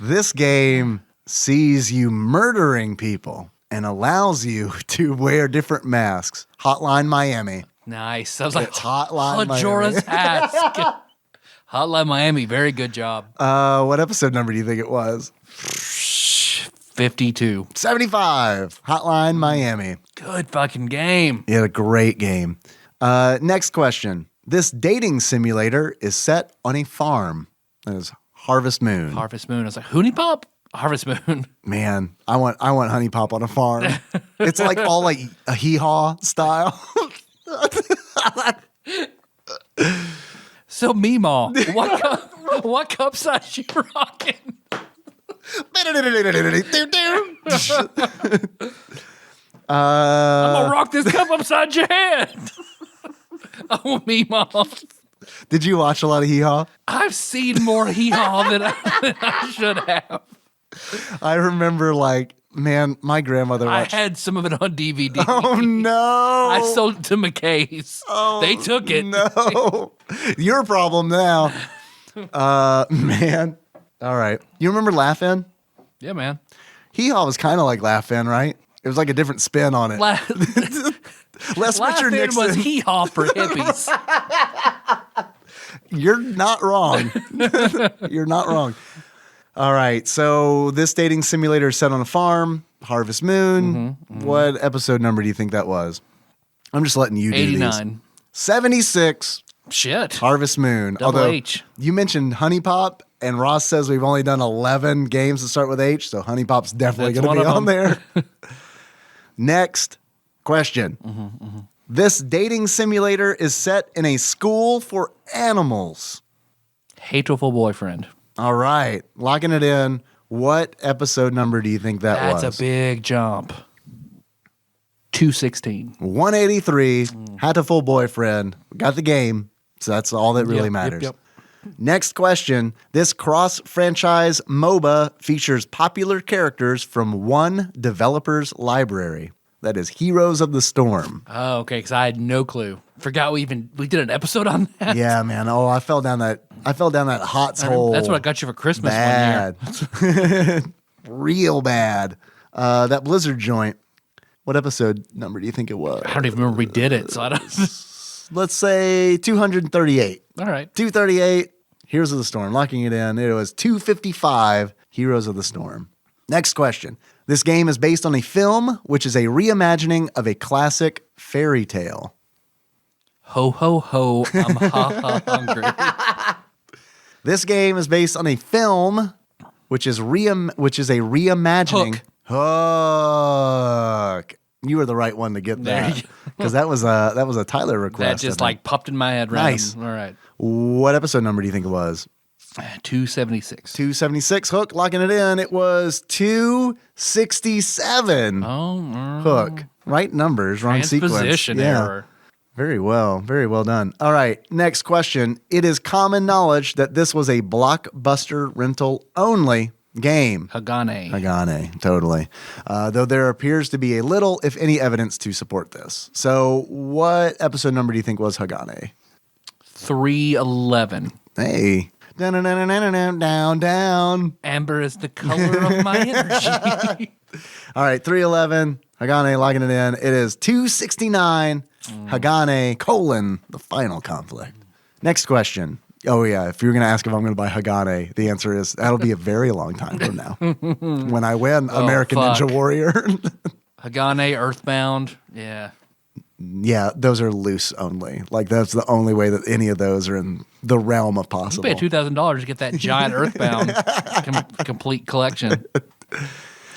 This game sees you murdering people and allows you to wear different masks. Hotline Miami. Nice. I was like, it's Hotline Majora's Miami. Mask. Hotline Miami. Very good job. What episode number do you think it was? 52. 75. Hotline Miami. Good fucking game. Yeah, a great game. Next question. This dating simulator is set on a farm. That is Harvest Moon. Harvest Moon. I was like, Honey Pop? Harvest Moon. Man, I want Honey Pop on a farm. It's like all like a hee-haw style. So, Meemaw, what cup size you rocking? I'm gonna rock this cup upside your head. Oh, Meemaw. Did you watch a lot of hee-haw? I've seen more hee-haw than I should have. I remember, my grandmother watched. I had some of it on DVD. Oh, no. I sold it to McKay's. Oh, they took it. No. Your problem now. Man. All right. You remember Laugh-In? Yeah, man. Hee-haw was kind of like Laugh-In, right? It was like a different spin on it. Les Richard Nixon was hee-haw for hippies. You're not wrong. You're not wrong. All right. So this dating simulator is set on a farm, Harvest Moon. What episode number do you think that was? I'm just letting you do 89. these. 76. Shit. Harvest Moon. Double H. You mentioned Honey Pop, and Ross says we've only done 11 games that start with H, so Honey Pop's definitely going to be on there. Next question. This dating simulator is set in a school for animals. Hateful Boyfriend. All right. Locking it in. What episode number do you think that was? That's a big jump. 216. 183. Hateful Boyfriend. We got the game, so that's all that really matters. Yep. Next question. This cross-franchise MOBA features popular characters from one developer's library. That is Heroes of the Storm. Oh, okay, because I had no clue. Forgot we did an episode on that. Yeah, man. Oh, I fell down that hot hole. That's what I got you for Christmas bad. 1 year. Real bad. That Blizzard joint. What episode number do you think it was? I don't even remember we did it, so I don't. let's say 238. All right. 238, Heroes of the Storm. Locking it in. It was 255, Heroes of the Storm. Next question. This game is based on a film, which is a reimagining of a classic fairy tale. Ho, ho, ho. I'm hungry. This game is based on a film, which is a reimagining. Hook. You were the right one to get that because that was a Tyler request. That just like popped in my head. Random. Nice. All right. What episode number do you think it was? 276. 276. Hook, locking it in. It was 267. Hook. Right numbers, wrong sequence. Transposition error. Very well done. All right, next question. It is common knowledge that this was a Blockbuster rental only game. Hagane, totally. Though there appears to be a little, if any, evidence to support this. So what episode number do you think was Hagane? 311. Hey. Down. Amber is the color of my energy. All right, 311. Hagane, logging it in. It is 269. Hagane, the final conflict. Next question. Oh, yeah. If you're going to ask if I'm going to buy Hagane, the answer is that'll be a very long time from now. When I win American Ninja Warrior. Hagane, Earthbound. Yeah. Yeah, those are loose only. Like, that's the only way that any of those are in the realm of possible. You pay $2,000 to get that giant Earthbound complete collection.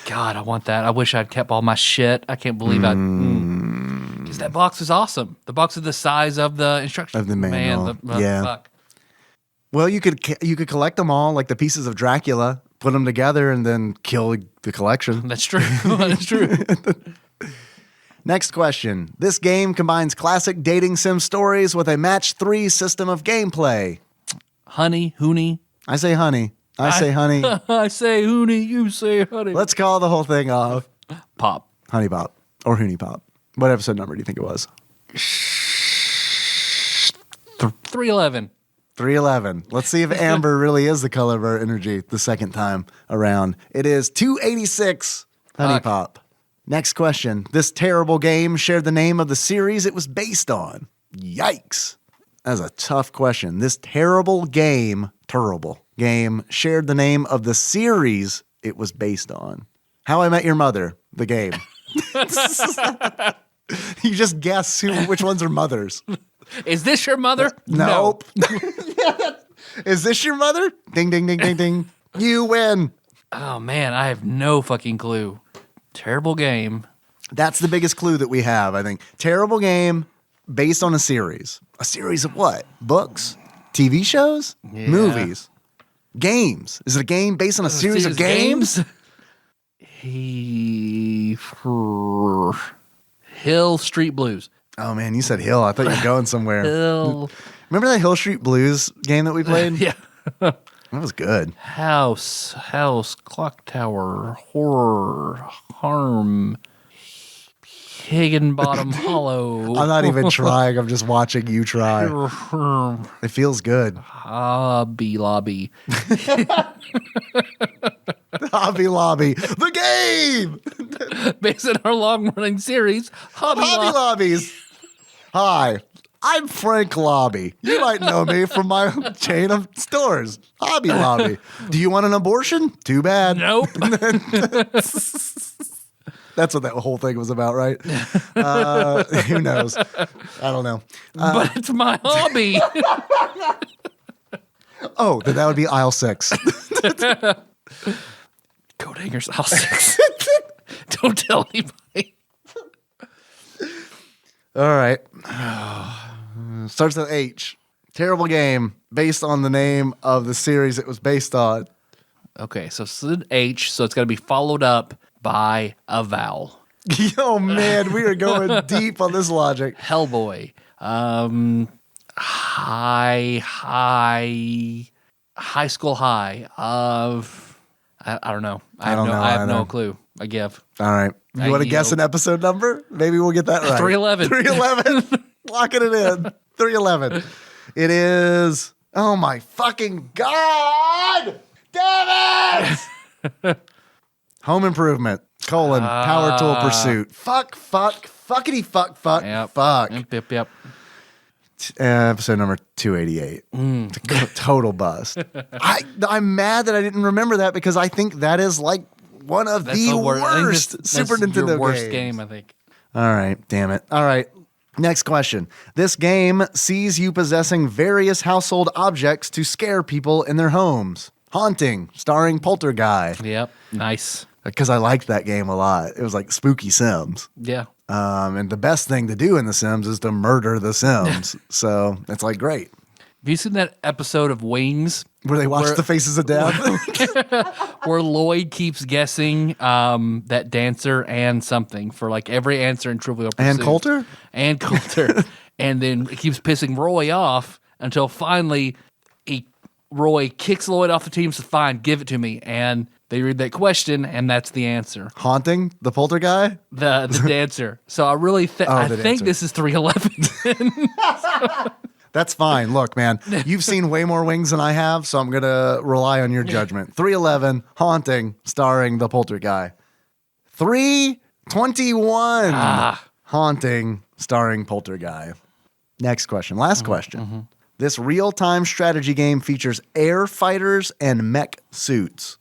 God, I want that. I wish I'd kept all my shit. I can't believe because that box is awesome. The box is the size of the instructions. Of the manual. Man, fuck. Well, you could collect them all, like the pieces of Dracula, put them together, and then kill the collection. That's true. That's true. Next question. This game combines classic dating sim stories with a match 3 system of gameplay. Honey, Hooney. I say honey. I say honey. I say Hooney, you say honey. Let's call the whole thing off. Pop. Honey Pop. Or Hooney Pop. What episode number do you think it was? 311. 311. Let's see if Amber really is the color of our energy the second time around. It is 286. Honey Pop. Next question. This terrible game shared the name of the series it was based on. Yikes. That's a tough question. This terrible game shared the name of the series it was based on. How I Met Your Mother, the game. You just guess which ones are mothers. Is this your mother? Nope. Is this your mother? Ding, ding, ding, ding, ding. You win. Oh, man, I have no fucking clue. Terrible game. That's the biggest clue that we have, I think. Terrible game based on a series. A series of what? Books? TV shows? Yeah. Movies? Games? Is it a game based on a series of games? Hill Street Blues. Oh, man, you said Hill. I thought you were going somewhere. Hill. Remember that Hill Street Blues game that we played? Yeah. That was good. House, Clock Tower, Horror, Harm, Higginbottom Hollow. I'm not even trying. I'm just watching you try. It feels good. Hobby Lobby. Hobby Lobby. The game! Based on our long-running series, Hobby Lobbies. Hi. I'm Frank Lobby. You might know me from my chain of stores, Hobby Lobby. Do you want an abortion? Too bad. Nope. That's what that whole thing was about, right? Who knows? I don't know. But it's my hobby. Oh, then that would be aisle 6. Coat hangers, aisle 6. Don't tell anybody. All right. Starts with H. Terrible game based on the name of the series it was based on. Okay, so it's an H, so it's got to be followed up by a vowel. Yo, man, we are going deep on this logic. Hellboy. High school high of I don't know. I have no clue. I give. All right. You want to guess an episode number? Maybe we'll get that right. 311. 311. Locking it in. 311. It is. Oh my fucking God! Damn it! Home Improvement. Power Tool Pursuit. Fuck. Fuckity fuck. Yep. Fuck. Yep. Episode number 288. Total bust. I'm mad that I didn't remember that because I think that is like one of the worst Super Nintendo your worst games. game, I think. All right, damn it. All right. Next question. This game sees you possessing various household objects to scare people in their homes. Haunting, starring Poltergeist. Yep. Nice. Because I liked that game a lot. It was like spooky Sims. Yeah. And the best thing to do in The Sims is to murder the Sims. So it's like great. Have you seen that episode of Wings? Where they watch the faces of death? Where Lloyd keeps guessing that dancer and something for like every answer in Trivial Pursuit. And Coulter? And Coulter. And then it keeps pissing Roy off until finally Roy kicks Lloyd off the team and says, fine, give it to me. And they read that question, and that's the answer. Haunting? The Poltergeist? The dancer. So I really I think this is 311. That's fine. Look, man, you've seen way more Wings than I have, so I'm going to rely on your judgment. 311, Haunting, starring the Poltergeist. 321, Haunting, starring Poltergeist. Next question. Last question. This real-time strategy game features air fighters and mech suits.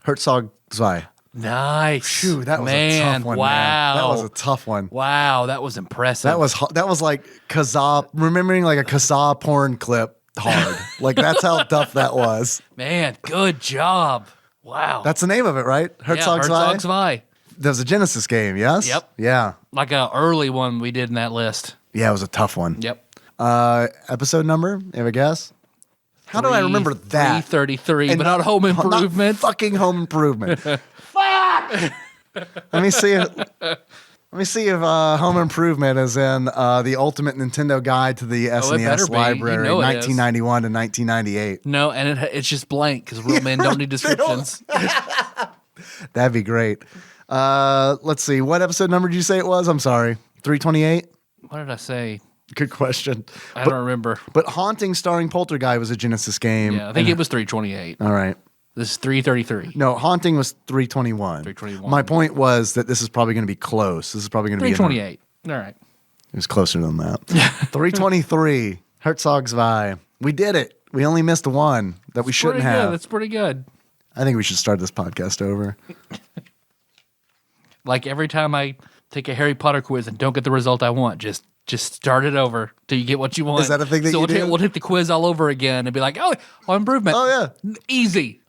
Herzog Zwei. Nice. Phew, that was a tough one. Wow. Man. That was a tough one. Wow, that was impressive. That was like Kazaa, remembering like a Kazaa porn clip hard. Like that's how tough that was. Man, good job. Wow. That's the name of it, right? Herzog Zwei. That was a Genesis game, yes? Yep. Yeah. Like an early one we did in that list. Yeah, it was a tough one. Yep. Episode number? You have a guess? How do I remember that? 333, but not Home Improvement. Not fucking Home Improvement. Fuck! Let me see if Home Improvement is in the Ultimate Nintendo Guide to the SNES library, 1991 to 1998. No, and it's just blank because real men don't need descriptions. That'd be great. Let's see. What episode number did you say it was? I'm sorry. 328? What did I say? Good question. I don't remember. But Haunting starring Poltergeist was a Genesis game. Yeah, I think it was 328. All right. This is 333. No, Haunting was 321. 321. My point was that this is probably going to be close. This is probably going to be 328. All right. It was closer than that. 323. Herzog Zwei. We did it. We only missed one that we shouldn't have. That's pretty good. I think we should start this podcast over. Like every time I take a Harry Potter quiz and don't get the result I want, just start it over till you get what you want. Is that a thing that you do? We'll take the quiz all over again and be like, Home Improvement. Oh, yeah. Easy.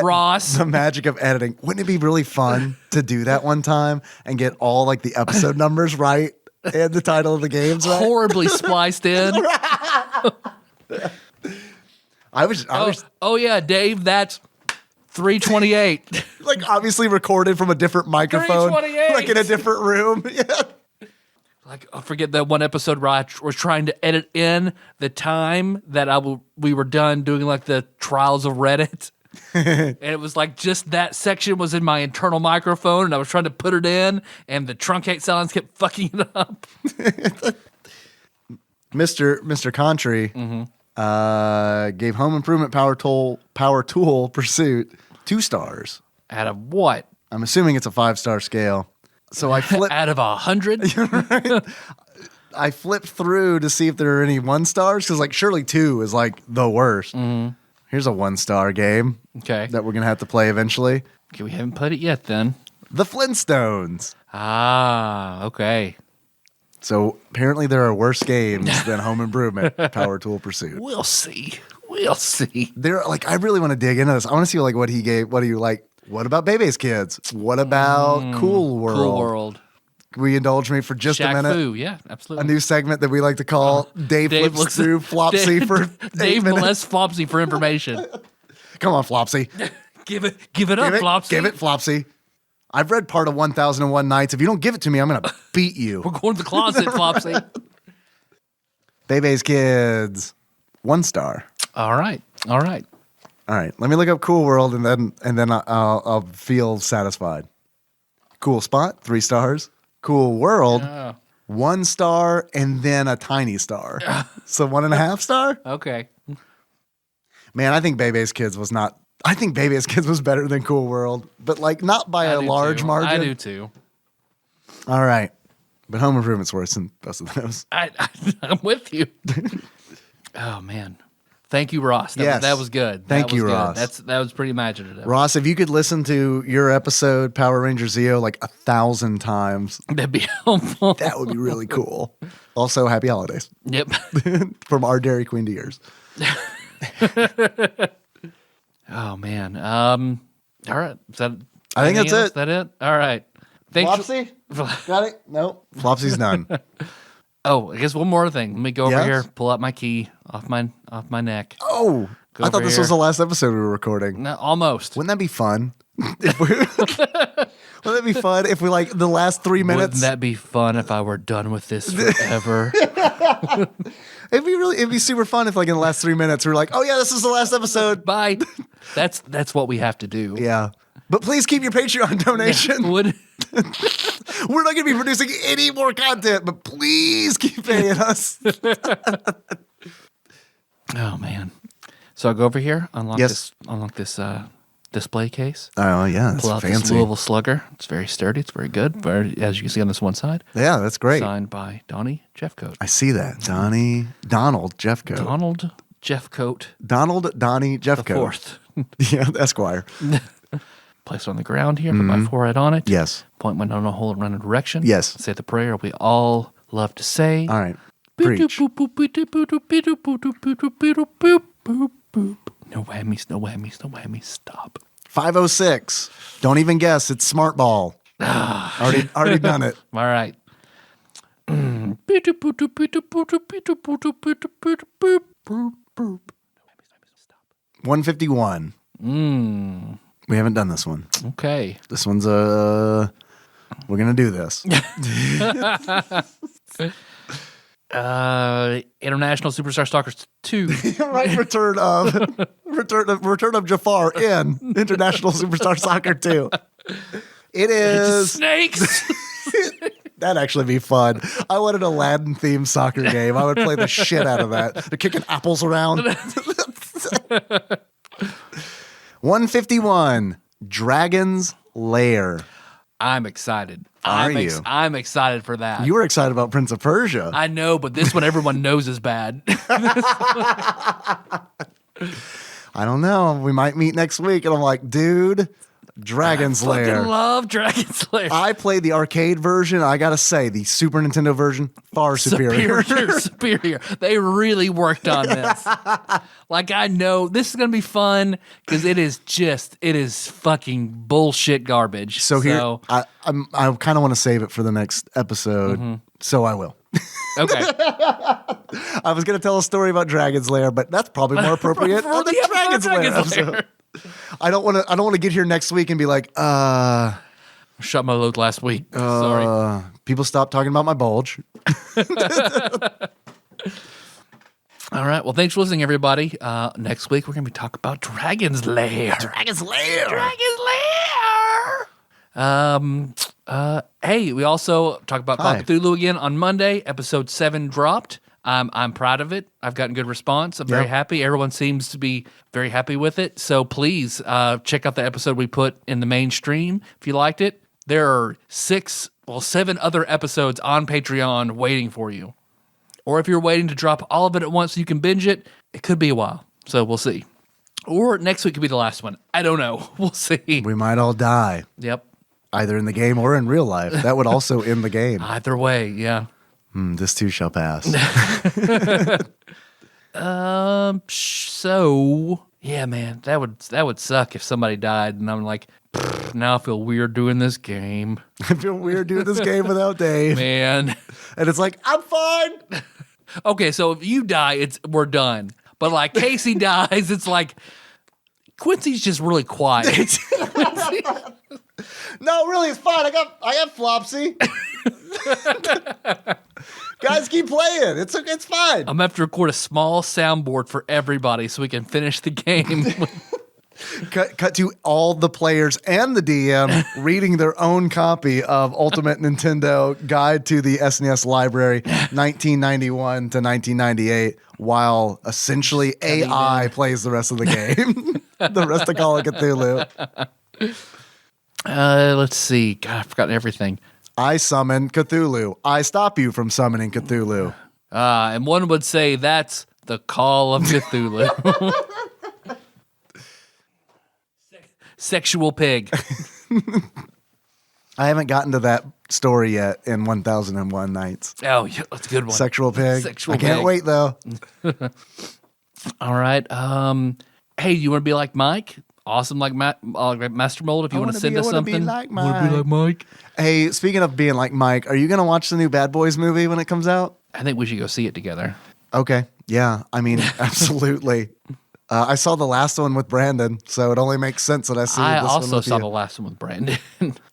Ross. The magic of editing. Wouldn't it be really fun to do that one time and get all like the episode numbers right and the title of the games right? Horribly spliced in. I was Oh yeah, Dave, that's 328. Like obviously recorded from a different microphone. 328. Like in a different room. Yeah. Like, I forget that one episode where I was trying to edit in the time that we were done doing like the trials of Reddit. And it was like just that section was in my internal microphone and I was trying to put it in and the truncate sounds kept fucking it up. Mr. Contry gave Home Improvement Power Tool Pursuit 2 stars. Out of what? I'm assuming it's a 5-star scale. So I flipped out of 100. Right? I flipped through to see if there are any 1 stars because like surely 2 is like the worst. Mm-hmm. Here's a 1-star game. Okay, that we're gonna have to play eventually. Okay, we haven't played it yet. Then the Flintstones. Okay. So apparently there are worse games than Home Improvement Power Tool Pursuit. We'll see. There, like, I really want to dig into this. I want to see like what he gave. What do you like? What about Bebe's Kids? What about Cool World? Cool World. Will you indulge me for just a minute? Fu. Yeah, absolutely. A new segment that we like to call Dave flips through Flopsy for Dave molests Flopsy for information. Come on, Flopsy. Give it up, Flopsy. Give it, Flopsy. I've read part of 1001 Nights. If you don't give it to me, I'm going to beat you. We're going to the closet, Flopsy. Bebe's Kids. 1 star. All right. Let me look up Cool World and then I'll feel satisfied. Cool Spot, 3 stars. Cool World, 1 star, and then a tiny star. So 1.5 star? Okay. Man, I think Bebe's Kids was better than Cool World, but like not by a large margin. I do too. All right. But Home Improvement's worse than both of those. I'm with you. Oh, man. Thank you, Ross. That was good. Thank you, Ross. That was pretty imaginative. Ross, if you could listen to your episode, Power Ranger Zeo, like 1,000 times. That'd be helpful. That would be really cool. Also, happy holidays. Yep. From our Dairy Queen to yours. Oh, man. All right. I think that's it. Is that it? All right. Flopsy? Got it? Nope. Flopsy's done. Oh, I guess one more thing. Let me go over here, pull out my key off my neck. Oh, I thought this was the last episode we were recording. No, almost. Wouldn't that be fun? Wouldn't that be fun if we like the last 3 minutes? Wouldn't that be fun if I were done with this forever? It'd be super fun if like in the last 3 minutes we're like, oh yeah, this is the last episode. Bye. That's what we have to do. Yeah. But please keep your Patreon donation. We're not going to be producing any more content, but please keep paying us. Oh man! So I'll go over here, unlock this display case. Oh yeah, pull out fancy. This Louisville Slugger. It's very sturdy. It's very good. As you can see on this one side. Yeah, that's great. Signed by Donny Jeffcoat. I see that. Donald Jeffcoat. Donald Jeffcoat. Donny Jeffcoat. The fourth. Yeah, Esquire. Place it on the ground here, put my forehead on it. Yes. Point my nose hole and run a direction. Yes. Say the prayer we all love to say. All right. Preach. No whammies, no whammies, no whammies. Stop. 506. Don't even guess. It's Smart Ball. Already done it. All right. 151. We haven't done this one. Okay. This one's we're gonna do this. International Superstar Stalkers 2. Right, Return of Jafar in International Superstar Soccer 2. It is snakes. That'd actually be fun. I want an Aladdin themed soccer game. I would play the shit out of that. They're kicking apples around. 151, Dragon's Lair. I'm excited. Are you? I'm excited for that. You were excited about Prince of Persia. I know, but this one everyone knows is bad. I don't know. We might meet next week. And I'm like, dude, Dragon's Lair. I love Dragon's Lair. I played the arcade version. I got to say, the Super Nintendo version, far superior. Superior. They really worked on this. Like, I know this is going to be fun because it is fucking bullshit garbage. So here, I kind of want to save it for the next episode. So I will. Okay. I was going to tell a story about Dragon's Lair, but that's probably more appropriate on the Dragon's Lair episode. I don't want to get here next week and be like, shut my load last week. Sorry. People stopped talking about my bulge. All right. Well, thanks for listening, everybody. Next week, we're going to be talking about Dragon's Lair. Dragon's Lair. Dragon's Lair. Hey, we also talked about Call of Cthulhu again on Monday. Episode 7 dropped. I'm proud of it. I've gotten good response. I'm very happy. Everyone seems to be very happy with it. So please check out the episode we put in the mainstream if you liked it. There are 7 other episodes on Patreon waiting for you. Or if you're waiting to drop all of it at once so you can binge it, it could be a while. So we'll see. Or next week could be the last one. I don't know. We'll see. We might all die. Yep. Either in the game or in real life. That would also end the game. Either way, yeah. This too shall pass. So yeah, man, that would suck if somebody died and I'm like, now I feel weird doing this game. I feel weird doing this game without Dave. Man. And it's like, I'm fine. Okay, so if you die, we're done. But like Casey dies, it's like Quincy's just really quiet. No, really, it's fine. I got Flopsy. Guys, keep playing. It's fine. I'm gonna have to record a small soundboard for everybody so we can finish the game. Cut to all the players and the DM reading their own copy of Ultimate Nintendo Guide to the SNES Library 1991 to 1998 while essentially AI plays the rest of the game. The rest of Call of Cthulhu. Let's see. God, I've forgotten everything. I summon Cthulhu. I stop you from summoning Cthulhu. And one would say that's the call of Cthulhu. Sexual pig. I haven't gotten to that story yet in 1001 Nights. Oh, yeah, that's a good one. Sexual pig. Sexual I can't pig. wait, though. All right. Hey, you want to be like Mike? Awesome, like Master Mold. If you want to send us something, I want to be like Mike. Hey, speaking of being like Mike, are you going to watch the new Bad Boys movie when it comes out? I think we should go see it together. Okay. Yeah. I mean, absolutely. I saw the last one with Brandon, so it only makes sense that I see I this one also with saw you. the last one with Brandon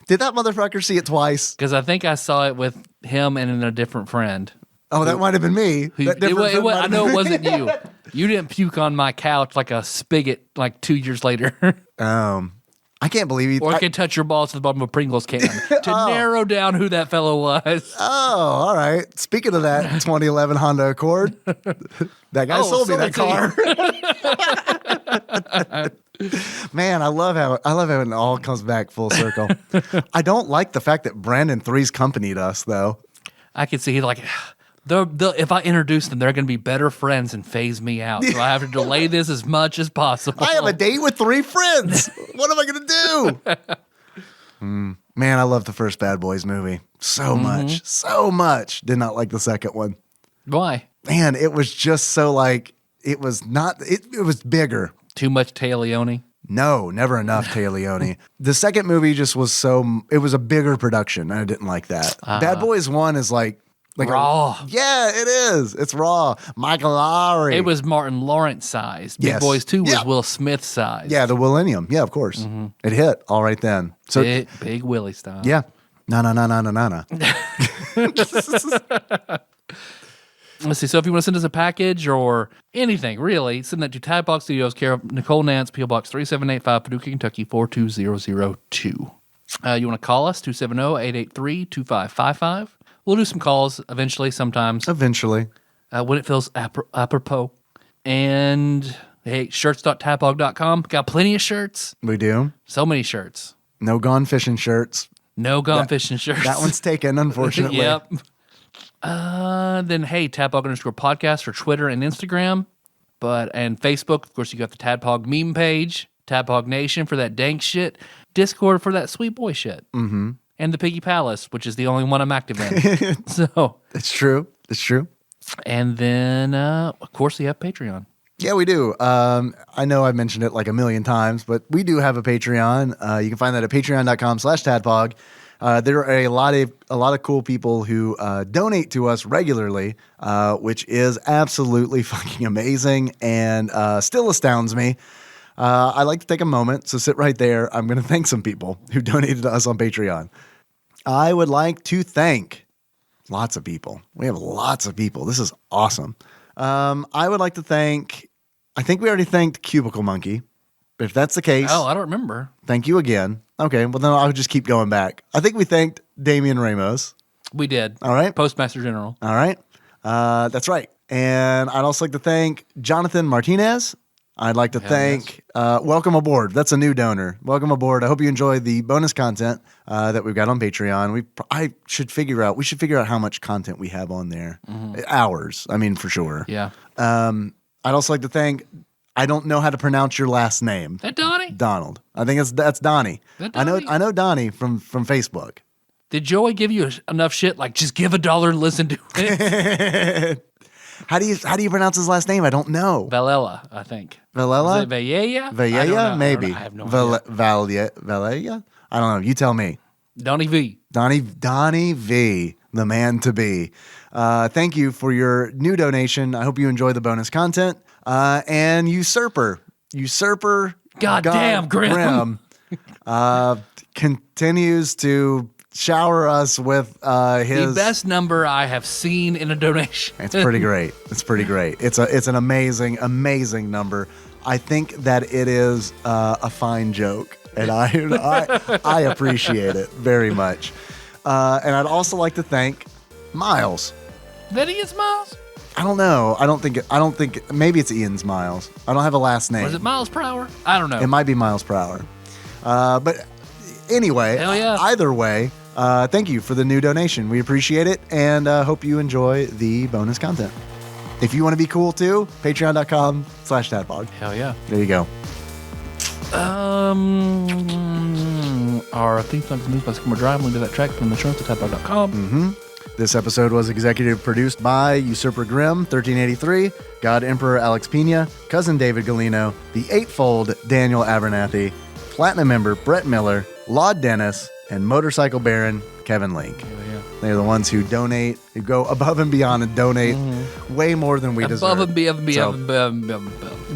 Did that motherfucker see it twice? because I think I saw it with him and a different friend. Oh, that might have been me. That different friend might I have know been it me. wasn't you. You didn't puke on my couch like a spigot like 2 years later. I can't believe you. Or I could touch your balls to the bottom of a Pringles can to narrow down who that fellow was. Oh, all right. Speaking of that 2011 Honda Accord, that guy sold me that car. Man, I love how it all comes back full circle. I don't like the fact that Brandon Three's companied us, though. I could see like, if I introduce them, they're going to be better friends and phase me out. So I have to delay this as much as possible. I have a date with 3 friends. What am I going to do? Man, I love the first Bad Boys movie so much. So much. Did not like the second one. Why? Man, it was just so like, it was bigger. Too much Leone. No, never enough Leone. The second movie just was it was a bigger production. And I didn't like that. Bad Boys 1 is like Raw. Yeah, it is. It's raw. Michael Lowry. It was Martin Lawrence sized. Big Yes. Boys 2 was Yeah. Will Smith sized. Yeah, the Millennium. Yeah, of course. It hit all right then. So Big Willie style. yeah. Na. Let's see. So if you want to send us a package or anything, really, send that to TADPOG Studios, care of Nicole Nance, P.O. Box 3785, Paducah, Kentucky 42002. You want to call us, 270-883-2555. We'll do some calls eventually, sometimes, Eventually. when it feels apropos. And, hey, shirts.tadpog.com. Got plenty of shirts. We do. So many shirts. No gone fishing shirts. No gone fishing shirts. That one's taken, unfortunately. Yep. Then, hey, Tadpog_podcast for Twitter and Instagram. And Facebook. Of course, you got the Tadpog meme page. Tadpog Nation for that dank shit. Discord for that sweet boy shit. Mm-hmm. And the Piggy Palace, which is the only one I'm active in. So It's true. It's true. And then, of course, we have Patreon. Yeah, we do. I know I've mentioned it like a million times, but we do have a Patreon. You can find that at patreon.com/tadpog. There are a lot of cool people who donate to us regularly, which is absolutely fucking amazing and still astounds me. I like to take a moment, so sit right there. I'm going to thank some people who donated to us on Patreon. I would like to thank lots of people. We have lots of people. This is awesome. I would like to thank, I think we already thanked Cubicle Monkey. But if that's the case, Oh, I don't remember. thank you again. Okay, well then I'll just keep going back. I think we thanked Damian Ramos. We did. All right. Postmaster General. All right. That's right. And I'd also like to thank Jonathan Martinez. I'd like to thank, welcome aboard. That's a new donor. Welcome aboard. I hope you enjoy the bonus content that we've got on Patreon. We should figure out how much content we have on there. Hours. I mean, for sure. Yeah. I'd also like to thank, I don't know how to pronounce your last name. That Donnie? Donald. I think that's Donnie. That I Donnie? know Donnie from Facebook. Did Joey give you enough shit? Like, just give $1 and listen to it? How do you pronounce his last name? I don't know. Valella, I think. Valella? Is it Valleja? I don't Valleja? know. Maybe. I have no idea. Valleja? I don't know. You tell me. Donnie V. Donnie V, the man to be. Thank you for your new donation. I hope you enjoy the bonus content. And Usurper. Goddamn, Grim. Continues to shower us with his The best number I have seen in a donation. It's pretty great. It's an amazing number. I think that it is a fine joke, and I appreciate it very much. And I'd also like to thank Miles. That is Miles? I don't know. I don't think maybe it's Ian's Miles. I don't have a last name. Or is it miles per hour? I don't know. It might be miles per hour. But anyway, Hell yeah. either way, Thank you for the new donation. We appreciate it, and hope you enjoy the bonus content. If you want to be cool too, patreon.com/TADPOG. Hell yeah. There you go. Our theme song is News by Skimmer Drive. We'll do that track from the show at TADPOG.com. This episode was executive produced by Usurper Grimm, 1383, God Emperor Alex Pena, Cousin David Galino, The Eightfold Daniel Abernathy, Platinum member Brett Miller, Laud Dennis, and Motorcycle Baron Kevin Link. Yeah. They're the ones who donate, who go above and beyond and donate way more than we deserve. Above and beyond.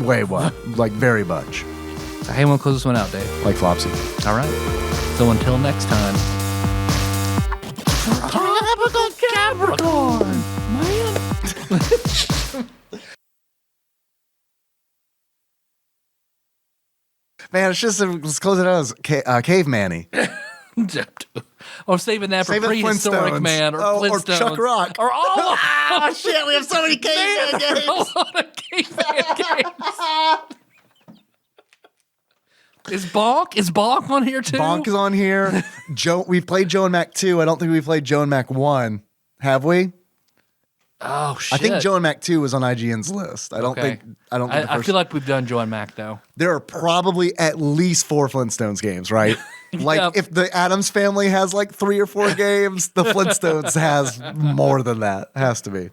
Way what? Like very much. Hey, we'll close this one out, Dave. Like Flopsy. All right. So until next time. Tropical Capricorn, man. Man, it's just, let's close it out as Caveman-y. Or saving that for prehistoric man or Flintstones. Or Chuck Rock. Or all oh, shit, we have so many caveman games. A lot of caveman games. Is Bonk on here too? Bonk is on here. We've played Joe and Mac 2. I don't think we played Joe and Mac 1. Have we? Oh shit! I think Joe and Mac 2 was on IGN's list. I don't think. I feel like we've done Joe and Mac though. There are probably at least 4 Flintstones games, right? Like if the Addams Family has like 3 or 4 games, the Flintstones has more than that. Has to be.